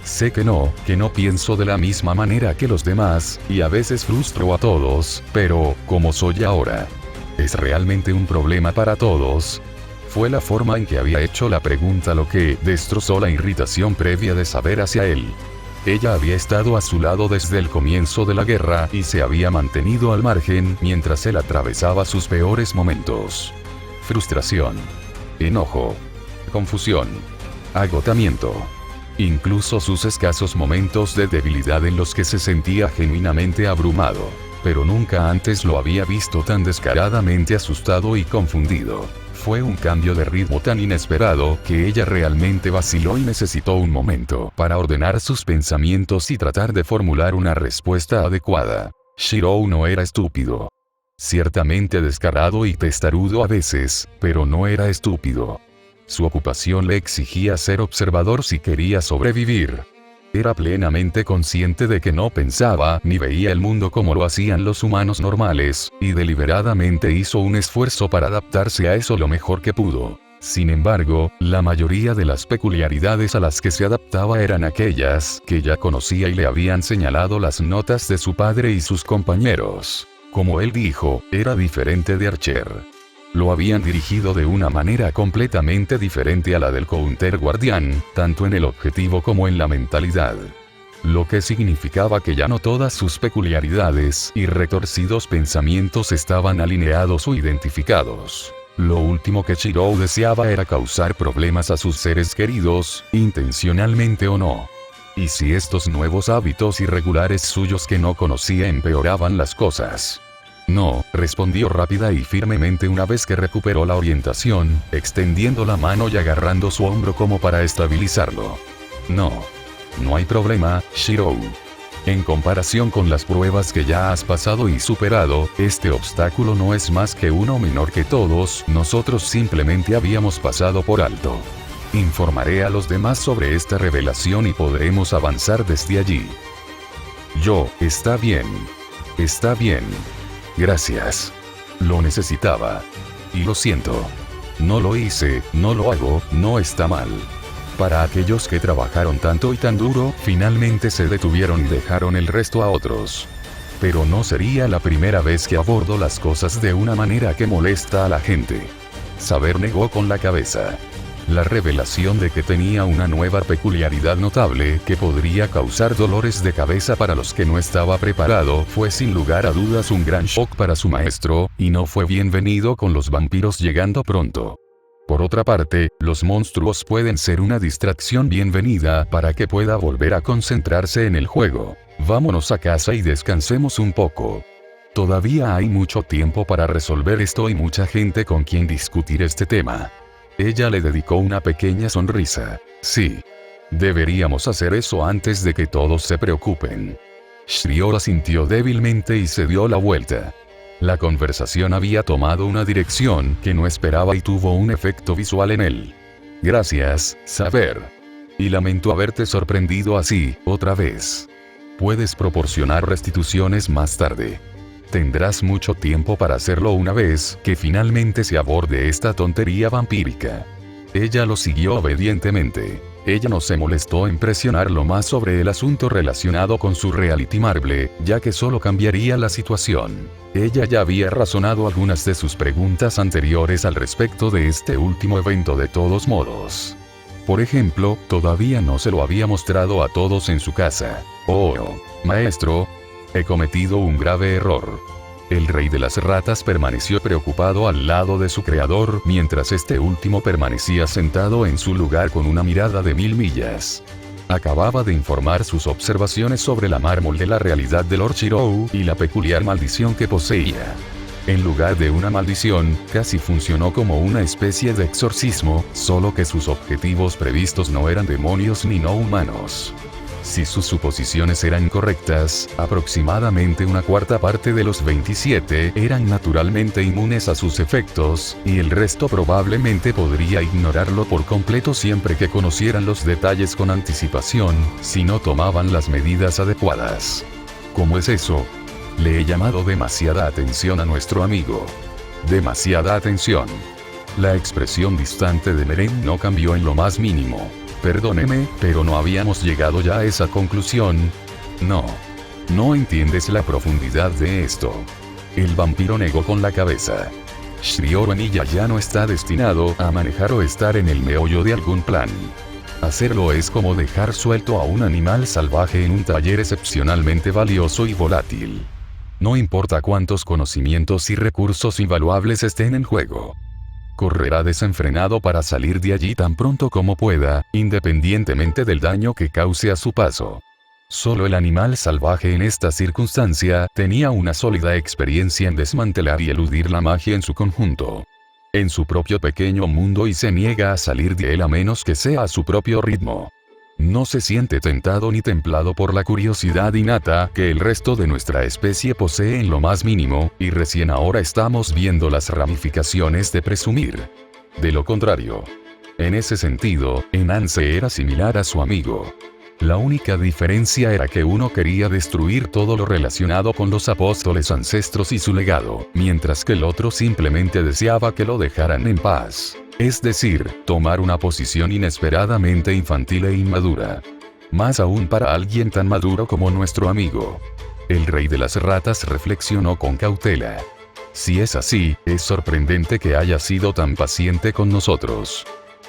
Sé que no pienso de la misma manera que los demás, y a veces frustro a todos, pero, como soy ahora. ¿Es realmente un problema para todos? Fue la forma en que había hecho la pregunta lo que destrozó la irritación previa de Saber hacia él. Ella había estado a su lado desde el comienzo de la guerra y se había mantenido al margen mientras él atravesaba sus peores momentos. Frustración. Enojo. Confusión. Agotamiento. Incluso sus escasos momentos de debilidad en los que se sentía genuinamente abrumado. Pero nunca antes lo había visto tan descaradamente asustado y confundido. Fue un cambio de ritmo tan inesperado que ella realmente vaciló y necesitó un momento para ordenar sus pensamientos y tratar de formular una respuesta adecuada. Shirou no era estúpido. Ciertamente descarado y testarudo a veces, pero no era estúpido. Su ocupación le exigía ser observador si quería sobrevivir. Era plenamente consciente de que no pensaba ni veía el mundo como lo hacían los humanos normales, y deliberadamente hizo un esfuerzo para adaptarse a eso lo mejor que pudo. Sin embargo, la mayoría de las peculiaridades a las que se adaptaba eran aquellas que ya conocía y le habían señalado las notas de su padre y sus compañeros. Como él dijo, era diferente de Archer. Lo habían dirigido de una manera completamente diferente a la del Counter Guardián, tanto en el objetivo como en la mentalidad. Lo que significaba que ya no todas sus peculiaridades y retorcidos pensamientos estaban alineados o identificados. Lo último que Shirou deseaba era causar problemas a sus seres queridos, intencionalmente o no. Y si estos nuevos hábitos irregulares suyos que no conocía empeoraban las cosas. No, respondió rápida y firmemente una vez que recuperó la orientación, extendiendo la mano y agarrando su hombro como para estabilizarlo. No. No hay problema, Shirou. En comparación con las pruebas que ya has pasado y superado, este obstáculo no es más que uno menor que todos nosotros simplemente habíamos pasado por alto. Informaré a los demás sobre esta revelación y podremos avanzar desde allí. Está bien. Está bien. Gracias. Lo necesitaba. Y lo siento. No lo hice, no lo hago, no está mal. Para aquellos que trabajaron tanto y tan duro, finalmente se detuvieron y dejaron el resto a otros. Pero no sería la primera vez que abordo las cosas de una manera que molesta a la gente. Saber negó con la cabeza. La revelación de que tenía una nueva peculiaridad notable que podría causar dolores de cabeza para los que no estaba preparado fue sin lugar a dudas un gran shock para su maestro, y no fue bienvenido con los vampiros llegando pronto. Por otra parte, los monstruos pueden ser una distracción bienvenida para que pueda volver a concentrarse en el juego. Vámonos a casa y descansemos un poco. Todavía hay mucho tiempo para resolver esto y mucha gente con quien discutir este tema. Ella le dedicó una pequeña sonrisa. Sí. Deberíamos hacer eso antes de que todos se preocupen. Shirou asintió débilmente y se dio la vuelta. La conversación había tomado una dirección que no esperaba y tuvo un efecto visual en él. Gracias, Saber. Y lamento haberte sorprendido así, otra vez. Puedes proporcionar restituciones más tarde. Tendrás mucho tiempo para hacerlo una vez que finalmente se aborde esta tontería vampírica. Ella lo siguió obedientemente. Ella no se molestó en presionarlo más sobre el asunto relacionado con su reality marble, ya que solo cambiaría la situación. Ella ya había razonado algunas de sus preguntas anteriores al respecto de este último evento de todos modos. Por ejemplo, todavía no se lo había mostrado a todos en su casa. Oh, maestro. He cometido un grave error. El rey de las ratas permaneció preocupado al lado de su creador mientras este último permanecía sentado en su lugar con una mirada de 1000 millas. Acababa de informar sus observaciones sobre la mármol de la realidad de Lord Shirou y la peculiar maldición que poseía. En lugar de una maldición, casi funcionó como una especie de exorcismo, solo que sus objetivos previstos no eran demonios ni no humanos. Si sus suposiciones eran correctas, aproximadamente una cuarta parte de los 27 eran naturalmente inmunes a sus efectos, y el resto probablemente podría ignorarlo por completo siempre que conocieran los detalles con anticipación, si no tomaban las medidas adecuadas. ¿Cómo es eso? Le he llamado demasiada atención a nuestro amigo. Demasiada atención. La expresión distante de Meren no cambió en lo más mínimo. Perdóneme, pero no habíamos llegado ya a esa conclusión. No. No entiendes la profundidad de esto. El vampiro negó con la cabeza. Shirou Vanilla ya no está destinado a manejar o estar en el meollo de algún plan. Hacerlo es como dejar suelto a un animal salvaje en un taller excepcionalmente valioso y volátil. No importa cuántos conocimientos y recursos invaluables estén en juego. Correrá desenfrenado para salir de allí tan pronto como pueda, independientemente del daño que cause a su paso. Solo el animal salvaje en esta circunstancia tenía una sólida experiencia en desmantelar y eludir la magia en su conjunto. En su propio pequeño mundo y se niega a salir de él a menos que sea a su propio ritmo. No se siente tentado ni templado por la curiosidad innata que el resto de nuestra especie posee en lo más mínimo, y recién ahora estamos viendo las ramificaciones de presumir. De lo contrario, En ese sentido, Enance era similar a su amigo. La única diferencia era que uno quería destruir todo lo relacionado con los apóstoles ancestros y su legado, mientras que el otro simplemente deseaba que lo dejaran en paz. Es decir, tomar una posición inesperadamente infantil e inmadura. Más aún para alguien tan maduro como nuestro amigo. El rey de las ratas reflexionó con cautela. Si es así, es sorprendente que haya sido tan paciente con nosotros.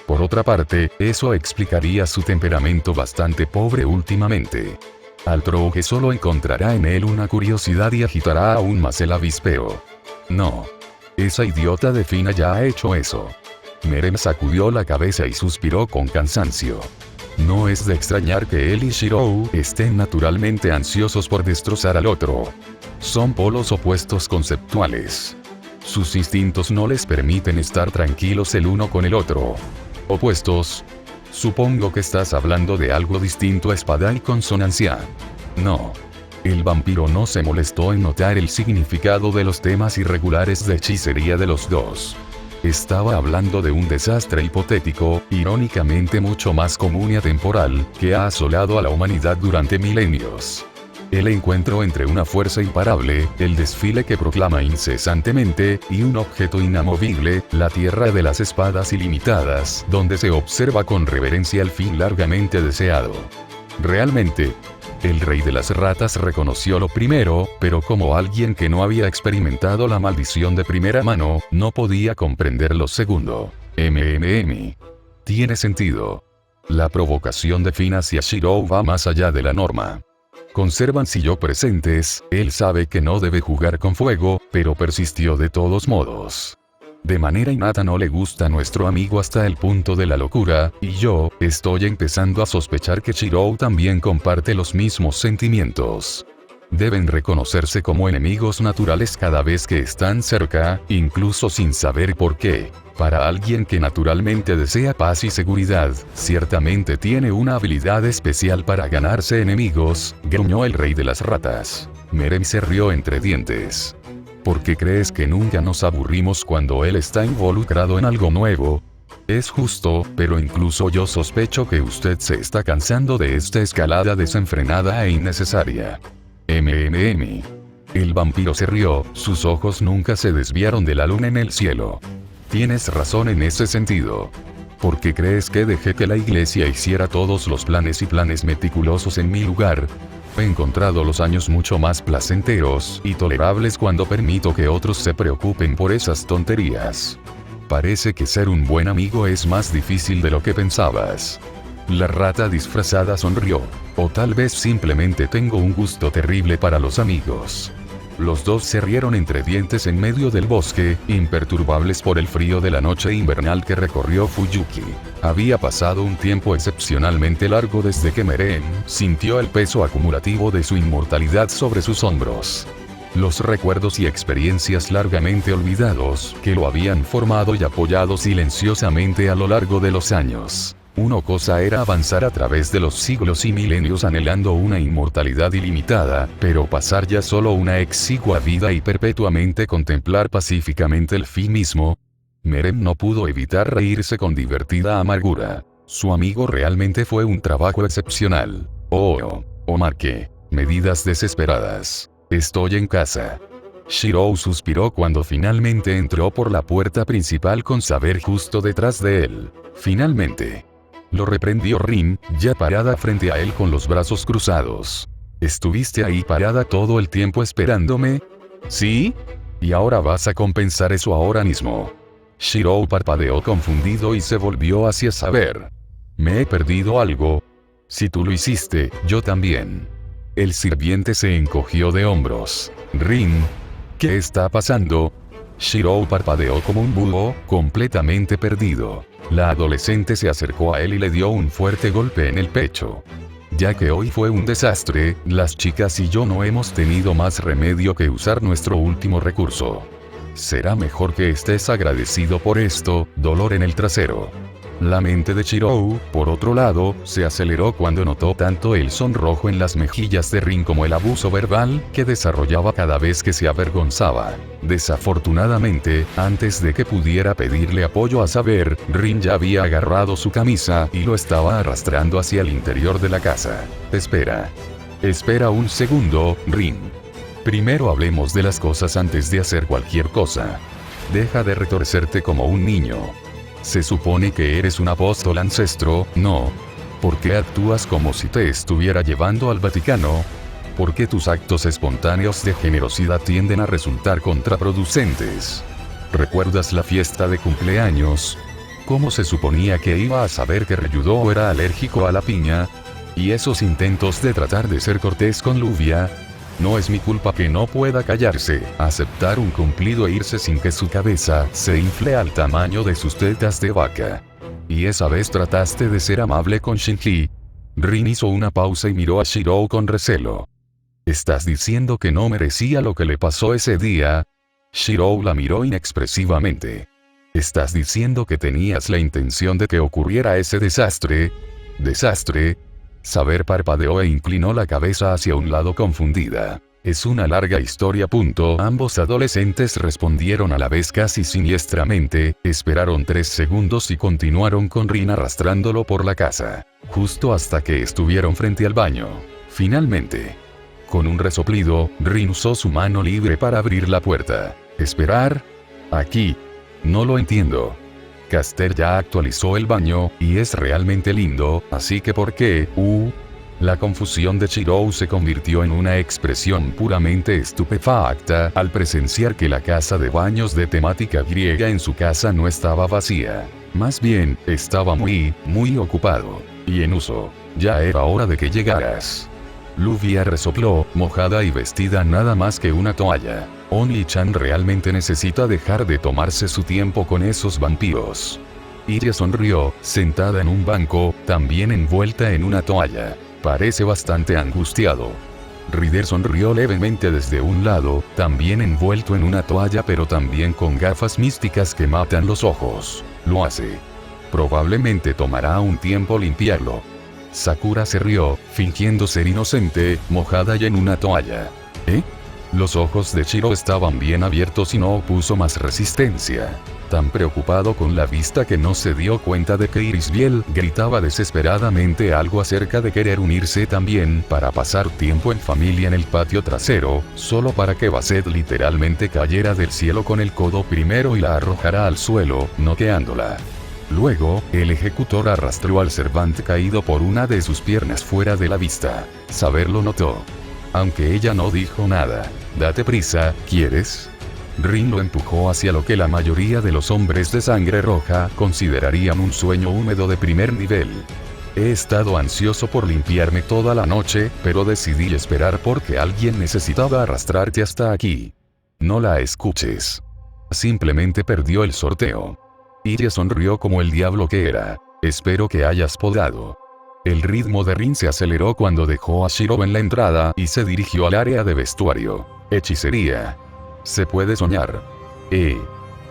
Por otra parte, eso explicaría su temperamento bastante pobre últimamente. Altro que solo encontrará en él una curiosidad y agitará aún más el avispero. No. Esa idiota de Fina ya ha hecho eso. Merem sacudió la cabeza y suspiró con cansancio. No es de extrañar que él y Shirou estén naturalmente ansiosos por destrozar al otro. Son polos opuestos conceptuales. Sus instintos no les permiten estar tranquilos el uno con el otro. ¿Opuestos? Supongo que estás hablando de algo distinto a espada y consonancia. No. El vampiro no se molestó en notar el significado de los temas irregulares de hechicería de los dos. Estaba hablando de un desastre hipotético, irónicamente mucho más común y atemporal, que ha asolado a la humanidad durante milenios. El encuentro entre una fuerza imparable, el desfile que proclama incesantemente, y un objeto inamovible, la tierra de las espadas ilimitadas, donde se observa con reverencia el fin largamente deseado. Realmente, el rey de las ratas reconoció lo primero, pero como alguien que no había experimentado la maldición de primera mano, no podía comprender lo segundo. Tiene sentido. La provocación de Fina hacia Shirou va más allá de la norma. Conservan Sillo presentes, él sabe que no debe jugar con fuego, pero persistió de todos modos. De manera innata no le gusta a nuestro amigo hasta el punto de la locura, y yo, estoy empezando a sospechar que Shirou también comparte los mismos sentimientos. Deben reconocerse como enemigos naturales cada vez que están cerca, incluso sin saber por qué. Para alguien que naturalmente desea paz y seguridad, ciertamente tiene una habilidad especial para ganarse enemigos, gruñó el rey de las ratas. Merem se rió entre dientes. ¿Por qué crees que nunca nos aburrimos cuando él está involucrado en algo nuevo? Es justo, pero incluso yo sospecho que usted se está cansando de esta escalada desenfrenada e innecesaria. El vampiro se rió, sus ojos nunca se desviaron de la luna en el cielo. Tienes razón en ese sentido. ¿Por qué crees que dejé que la iglesia hiciera todos los planes y planes meticulosos en mi lugar? He encontrado los años mucho más placenteros y tolerables cuando permito que otros se preocupen por esas tonterías. Parece que ser un buen amigo es más difícil de lo que pensabas. La rata disfrazada sonrió. O tal vez simplemente tengo un gusto terrible para los amigos. Los dos se rieron entre dientes en medio del bosque, imperturbables por el frío de la noche invernal que recorrió Fuyuki. Había pasado un tiempo excepcionalmente largo desde que Merem sintió el peso acumulativo de su inmortalidad sobre sus hombros. Los recuerdos y experiencias largamente olvidados que lo habían formado y apoyado silenciosamente a lo largo de los años. Una cosa era avanzar a través de los siglos y milenios anhelando una inmortalidad ilimitada, pero pasar ya solo una exigua vida y perpetuamente contemplar pacíficamente el fin mismo. Merem no pudo evitar reírse con divertida amargura. Su amigo realmente fue un trabajo excepcional. Omar, ¿qué? Medidas desesperadas. Estoy en casa. Shirou suspiró cuando finalmente entró por la puerta principal con Saber justo detrás de él. Finalmente. Lo reprendió Rin, ya parada frente a él con los brazos cruzados. ¿Estuviste ahí parada todo el tiempo esperándome? ¿Sí? ¿Y ahora vas a compensar eso ahora mismo? Shirou parpadeó confundido y se volvió hacia Saber. ¿Me he perdido algo? Si tú lo hiciste, yo también. El sirviente se encogió de hombros. Rin, ¿qué está pasando? Shirou parpadeó como un búho, completamente perdido. La adolescente se acercó a él y le dio un fuerte golpe en el pecho. Ya que hoy fue un desastre, las chicas y yo no hemos tenido más remedio que usar nuestro último recurso. Será mejor que estés agradecido por esto, dolor en el trasero. La mente de Shirou, por otro lado, se aceleró cuando notó tanto el sonrojo en las mejillas de Rin como el abuso verbal que desarrollaba cada vez que se avergonzaba. Desafortunadamente, antes de que pudiera pedirle apoyo a saber, Rin ya había agarrado su camisa y lo estaba arrastrando hacia el interior de la casa. Espera. Espera un segundo, Rin. Primero hablemos de las cosas antes de hacer cualquier cosa. Deja de retorcerte como un niño. Se supone que eres un apóstol ancestro, ¿no? ¿Por qué actúas como si te estuviera llevando al Vaticano? ¿Por qué tus actos espontáneos de generosidad tienden a resultar contraproducentes? ¿Recuerdas la fiesta de cumpleaños? ¿Cómo se suponía que iba a saber que Ryudo era alérgico a la piña? ¿Y esos intentos de tratar de ser cortés con Luvia? No es mi culpa que no pueda callarse, aceptar un cumplido e irse sin que su cabeza se infle al tamaño de sus tetas de vaca. ¿Y esa vez trataste de ser amable con Shinji? Rin hizo una pausa y miró a Shirou con recelo. ¿Estás diciendo que no merecía lo que le pasó ese día? Shirou la miró inexpresivamente. ¿Estás diciendo que tenías la intención de que ocurriera ese desastre? ¿Desastre? Saber parpadeó e inclinó la cabeza hacia un lado confundida. Es una larga historia. Ambos adolescentes respondieron a la vez casi siniestramente, esperaron 3 segundos y continuaron con Rin arrastrándolo por la casa. Justo hasta que estuvieron frente al baño. Finalmente. Con un resoplido, Rin usó su mano libre para abrir la puerta. ¿Esperar? Aquí. No lo entiendo. Caster ya actualizó el baño, y es realmente lindo, así que ¿por qué? La confusión de Shirou se convirtió en una expresión puramente estupefacta al presenciar que la casa de baños de temática griega en su casa no estaba vacía. Más bien, estaba muy ocupado. Y en uso. Ya era hora de que llegaras. Luvia resopló, mojada y vestida nada más que una toalla. Only-chan realmente necesita dejar de tomarse su tiempo con esos vampiros. Iria sonrió, sentada en un banco, también envuelta en una toalla. Parece bastante angustiado. Rider sonrió levemente desde un lado, también envuelto en una toalla pero también con gafas místicas que matan los ojos. Lo hace. Probablemente tomará un tiempo limpiarlo. Sakura se rió, fingiendo ser inocente, mojada y en una toalla. ¿Eh? Los ojos de Shiro estaban bien abiertos y no opuso más resistencia. Tan preocupado con la vista que no se dio cuenta de que Irisbiel gritaba desesperadamente algo acerca de querer unirse también para pasar tiempo en familia en el patio trasero, solo para que Basset literalmente cayera del cielo con el codo primero y la arrojara al suelo, noqueándola. Luego, el ejecutor arrastró al Servant caído por una de sus piernas fuera de la vista. Saber lo notó. Aunque ella no dijo nada. Date prisa, ¿quieres? Rin lo empujó hacia lo que la mayoría de los hombres de sangre roja considerarían un sueño húmedo de primer nivel. He estado ansioso por limpiarme toda la noche, pero decidí esperar porque alguien necesitaba arrastrarte hasta aquí. No la escuches. Simplemente perdió el sorteo. Iria sonrió como el diablo que era. Espero que hayas podado. El ritmo de Rin se aceleró cuando dejó a Shiro en la entrada y se dirigió al área de vestuario. Hechicería. Se puede soñar.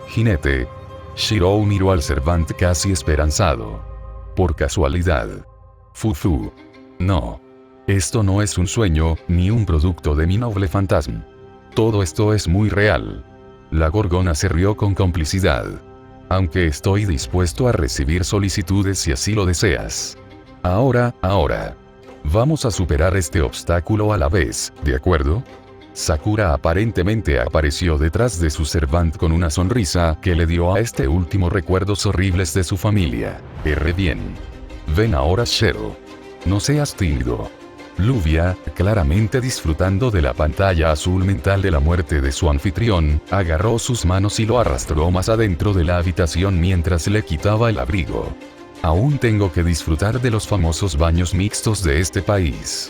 Jinete. Shirou miró al Servant casi esperanzado. Por casualidad. Fufu. No. Esto no es un sueño, ni un producto de mi noble fantasma. Todo esto es muy real. La gorgona se rió con complicidad. Aunque estoy dispuesto a recibir solicitudes si así lo deseas. Ahora. Vamos a superar este obstáculo a la vez, ¿de acuerdo? Sakura aparentemente apareció detrás de su Servant con una sonrisa que le dio a este último recuerdos horribles de su familia. Bien. Ven ahora, Shero. No seas tímido. Luvia, claramente disfrutando de la pantalla azul mental de la muerte de su anfitrión, agarró sus manos y lo arrastró más adentro de la habitación mientras le quitaba el abrigo. Aún tengo que disfrutar de los famosos baños mixtos de este país.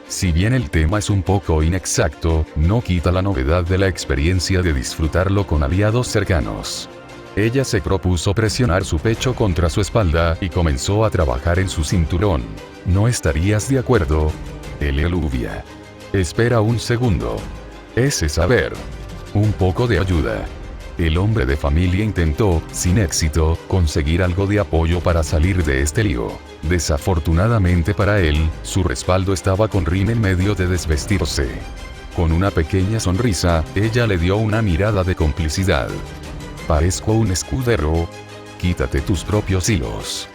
Si bien el tema es un poco inexacto, no quita la novedad de la experiencia de disfrutarlo con aliados cercanos. Ella se propuso presionar su pecho contra su espalda y comenzó a trabajar en su cinturón. ¿No estarías de acuerdo? Luvia. Espera un segundo. Ese saber. Un poco de ayuda. El hombre de familia intentó, sin éxito, conseguir algo de apoyo para salir de este lío. Desafortunadamente para él, su respaldo estaba con Rin en medio de desvestirse. Con una pequeña sonrisa, ella le dio una mirada de complicidad. ¿Parezco un escudero? Quítate tus propios hilos.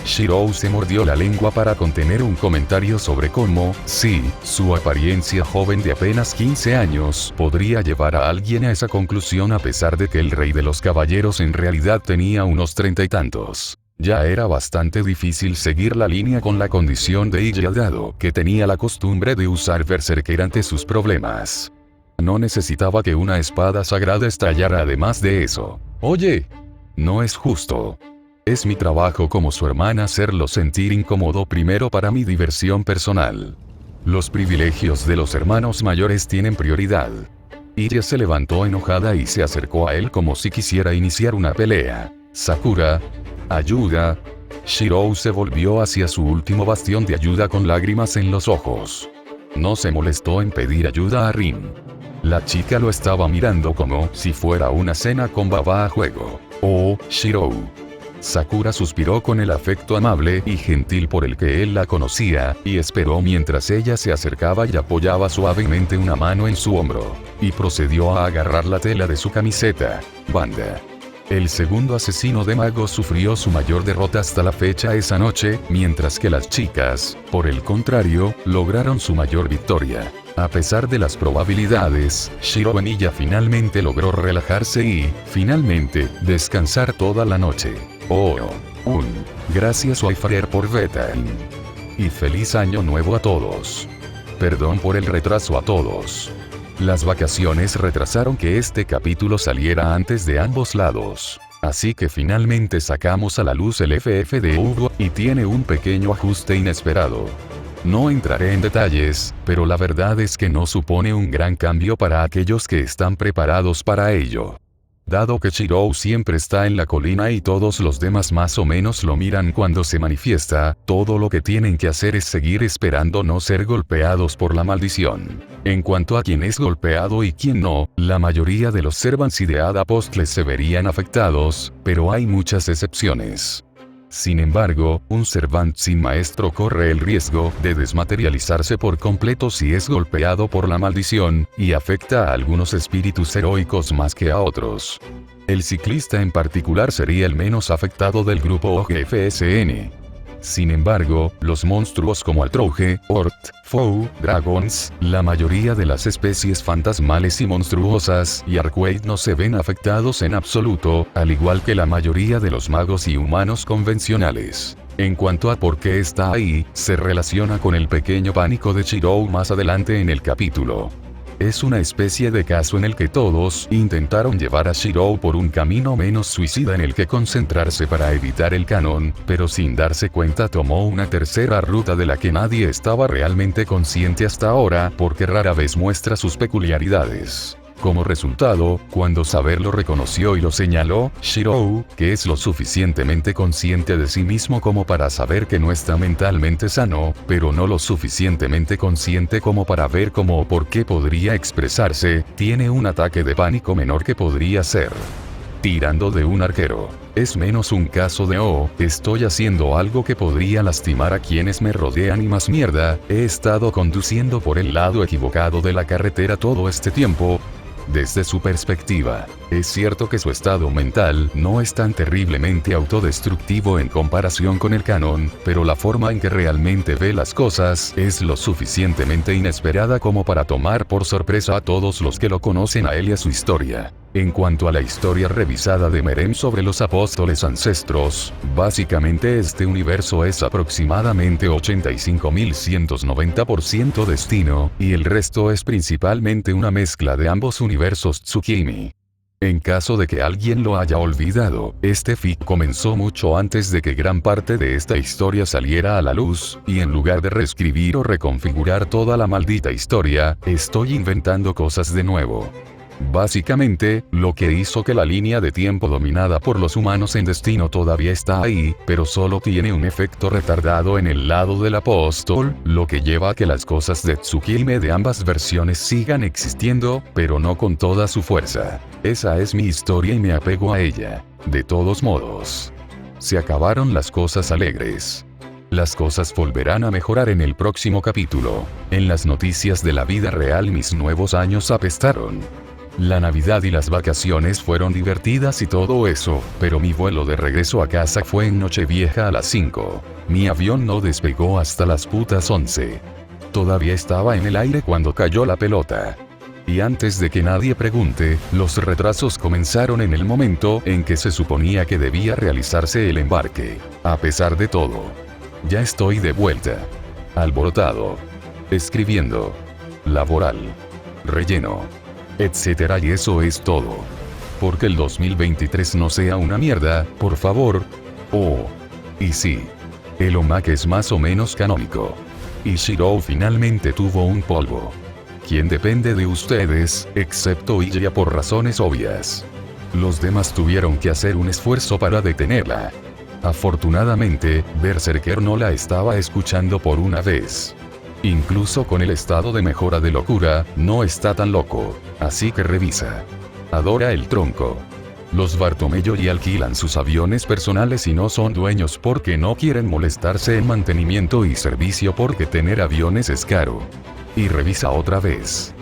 Shirou se mordió la lengua para contener un comentario sobre cómo, sí, su apariencia joven de apenas 15 años podría llevar a alguien a esa conclusión a pesar de que el rey de los caballeros en realidad tenía unos 30 y tantos. Ya era bastante difícil seguir la línea con la condición de Illa dado que tenía la costumbre de usar berserker ante sus problemas. No necesitaba que una espada sagrada estallara además de eso. Oye, no es justo. Es mi trabajo como su hermana hacerlo sentir incómodo primero para mi diversión personal. Los privilegios de los hermanos mayores tienen prioridad. Illa se levantó enojada y se acercó a él como si quisiera iniciar una pelea. Sakura, ayuda. Shirou se volvió hacia su último bastión de ayuda con lágrimas en los ojos. No se molestó en pedir ayuda a Rin. La chica lo estaba mirando como si fuera una cena con baba a juego. Oh, Shirou. Sakura suspiró con el afecto amable y gentil por el que él la conocía, y esperó mientras ella se acercaba y apoyaba suavemente una mano en su hombro. Y procedió a agarrar la tela de su camiseta. Banda. El segundo asesino de magos sufrió su mayor derrota hasta la fecha esa noche, mientras que las chicas, por el contrario, lograron su mayor victoria. A pesar de las probabilidades, Shirou Enya finalmente logró relajarse y, finalmente, descansar toda la noche. Oh, gracias Wayfarer por Betain. Y feliz año nuevo a todos. Perdón por el retraso a todos. Las vacaciones retrasaron que este capítulo saliera antes de ambos lados. Así que finalmente sacamos a la luz el FF de Hugo, y tiene un pequeño ajuste inesperado. No entraré en detalles, pero la verdad es que no supone un gran cambio para aquellos que están preparados para ello. Dado que Shirou siempre está en la colina y todos los demás más o menos lo miran cuando se manifiesta, todo lo que tienen que hacer es seguir esperando no ser golpeados por la maldición. En cuanto a quién es golpeado y quién no, la mayoría de los Servants y de Hada Apostles se verían afectados, pero hay muchas excepciones. Sin embargo, un Servant sin maestro corre el riesgo de desmaterializarse por completo si es golpeado por la maldición, y afecta a algunos espíritus heroicos más que a otros. El ciclista en particular sería el menos afectado del grupo OGFSN. Sin embargo, los monstruos como Altrouge, Ort, Foe, Dragons, la mayoría de las especies fantasmales y monstruosas y Arquaid no se ven afectados en absoluto, al igual que la mayoría de los magos y humanos convencionales. En cuanto a por qué está ahí, se relaciona con el pequeño pánico de Shirou más adelante en el capítulo. Es una especie de caso en el que todos intentaron llevar a Shirou por un camino menos suicida en el que concentrarse para evitar el canon, pero sin darse cuenta tomó una tercera ruta de la que nadie estaba realmente consciente hasta ahora, porque rara vez muestra sus peculiaridades. Como resultado, cuando Saber lo reconoció y lo señaló, Shirou, que es lo suficientemente consciente de sí mismo como para saber que no está mentalmente sano, pero no lo suficientemente consciente como para ver cómo o por qué podría expresarse, tiene un ataque de pánico menor que podría ser tirando de un arquero. Es menos un caso de estoy haciendo algo que podría lastimar a quienes me rodean y más mierda, he estado conduciendo por el lado equivocado de la carretera todo este tiempo. Desde su perspectiva, es cierto que su estado mental no es tan terriblemente autodestructivo en comparación con el canon, pero la forma en que realmente ve las cosas es lo suficientemente inesperada como para tomar por sorpresa a todos los que lo conocen a él y a su historia. En cuanto a la historia revisada de Merem sobre los apóstoles ancestros, básicamente este universo es aproximadamente 85.190% destino, y el resto es principalmente una mezcla de ambos universos Tsukimi. En caso de que alguien lo haya olvidado, este fic comenzó mucho antes de que gran parte de esta historia saliera a la luz, y en lugar de reescribir o reconfigurar toda la maldita historia, estoy inventando cosas de nuevo. Básicamente, lo que hizo que la línea de tiempo dominada por los humanos en destino todavía está ahí, pero solo tiene un efecto retardado en el lado del apóstol, lo que lleva a que las cosas de Tsukime de ambas versiones sigan existiendo, pero no con toda su fuerza. Esa es mi historia y me apego a ella. De todos modos, se acabaron las cosas alegres. Las cosas volverán a mejorar en el próximo capítulo. En las noticias de la vida real mis nuevos años apestaron. La Navidad y las vacaciones fueron divertidas y todo eso, pero mi vuelo de regreso a casa fue en Nochevieja a las 5. Mi avión no despegó hasta las putas 11. Todavía estaba en el aire cuando cayó la pelota. Y antes de que nadie pregunte, los retrasos comenzaron en el momento en que se suponía que debía realizarse el embarque. A pesar de todo, ya estoy de vuelta. Alborotado. Escribiendo. Laboral. Relleno. Etcétera, y eso es todo. Porque el 2023 no sea una mierda, por favor. Oh. Y sí. El Omake es más o menos canónico. Y Shirou finalmente tuvo un polvo. Quien depende de ustedes, excepto Iya por razones obvias. Los demás tuvieron que hacer un esfuerzo para detenerla. Afortunadamente, Berserker no la estaba escuchando por una vez. Incluso con el estado de mejora de locura, no está tan loco, así que revisa. Adora el tronco. Los Bartomeu alquilan sus aviones personales y no son dueños porque no quieren molestarse en mantenimiento y servicio porque tener aviones es caro. Y revisa otra vez.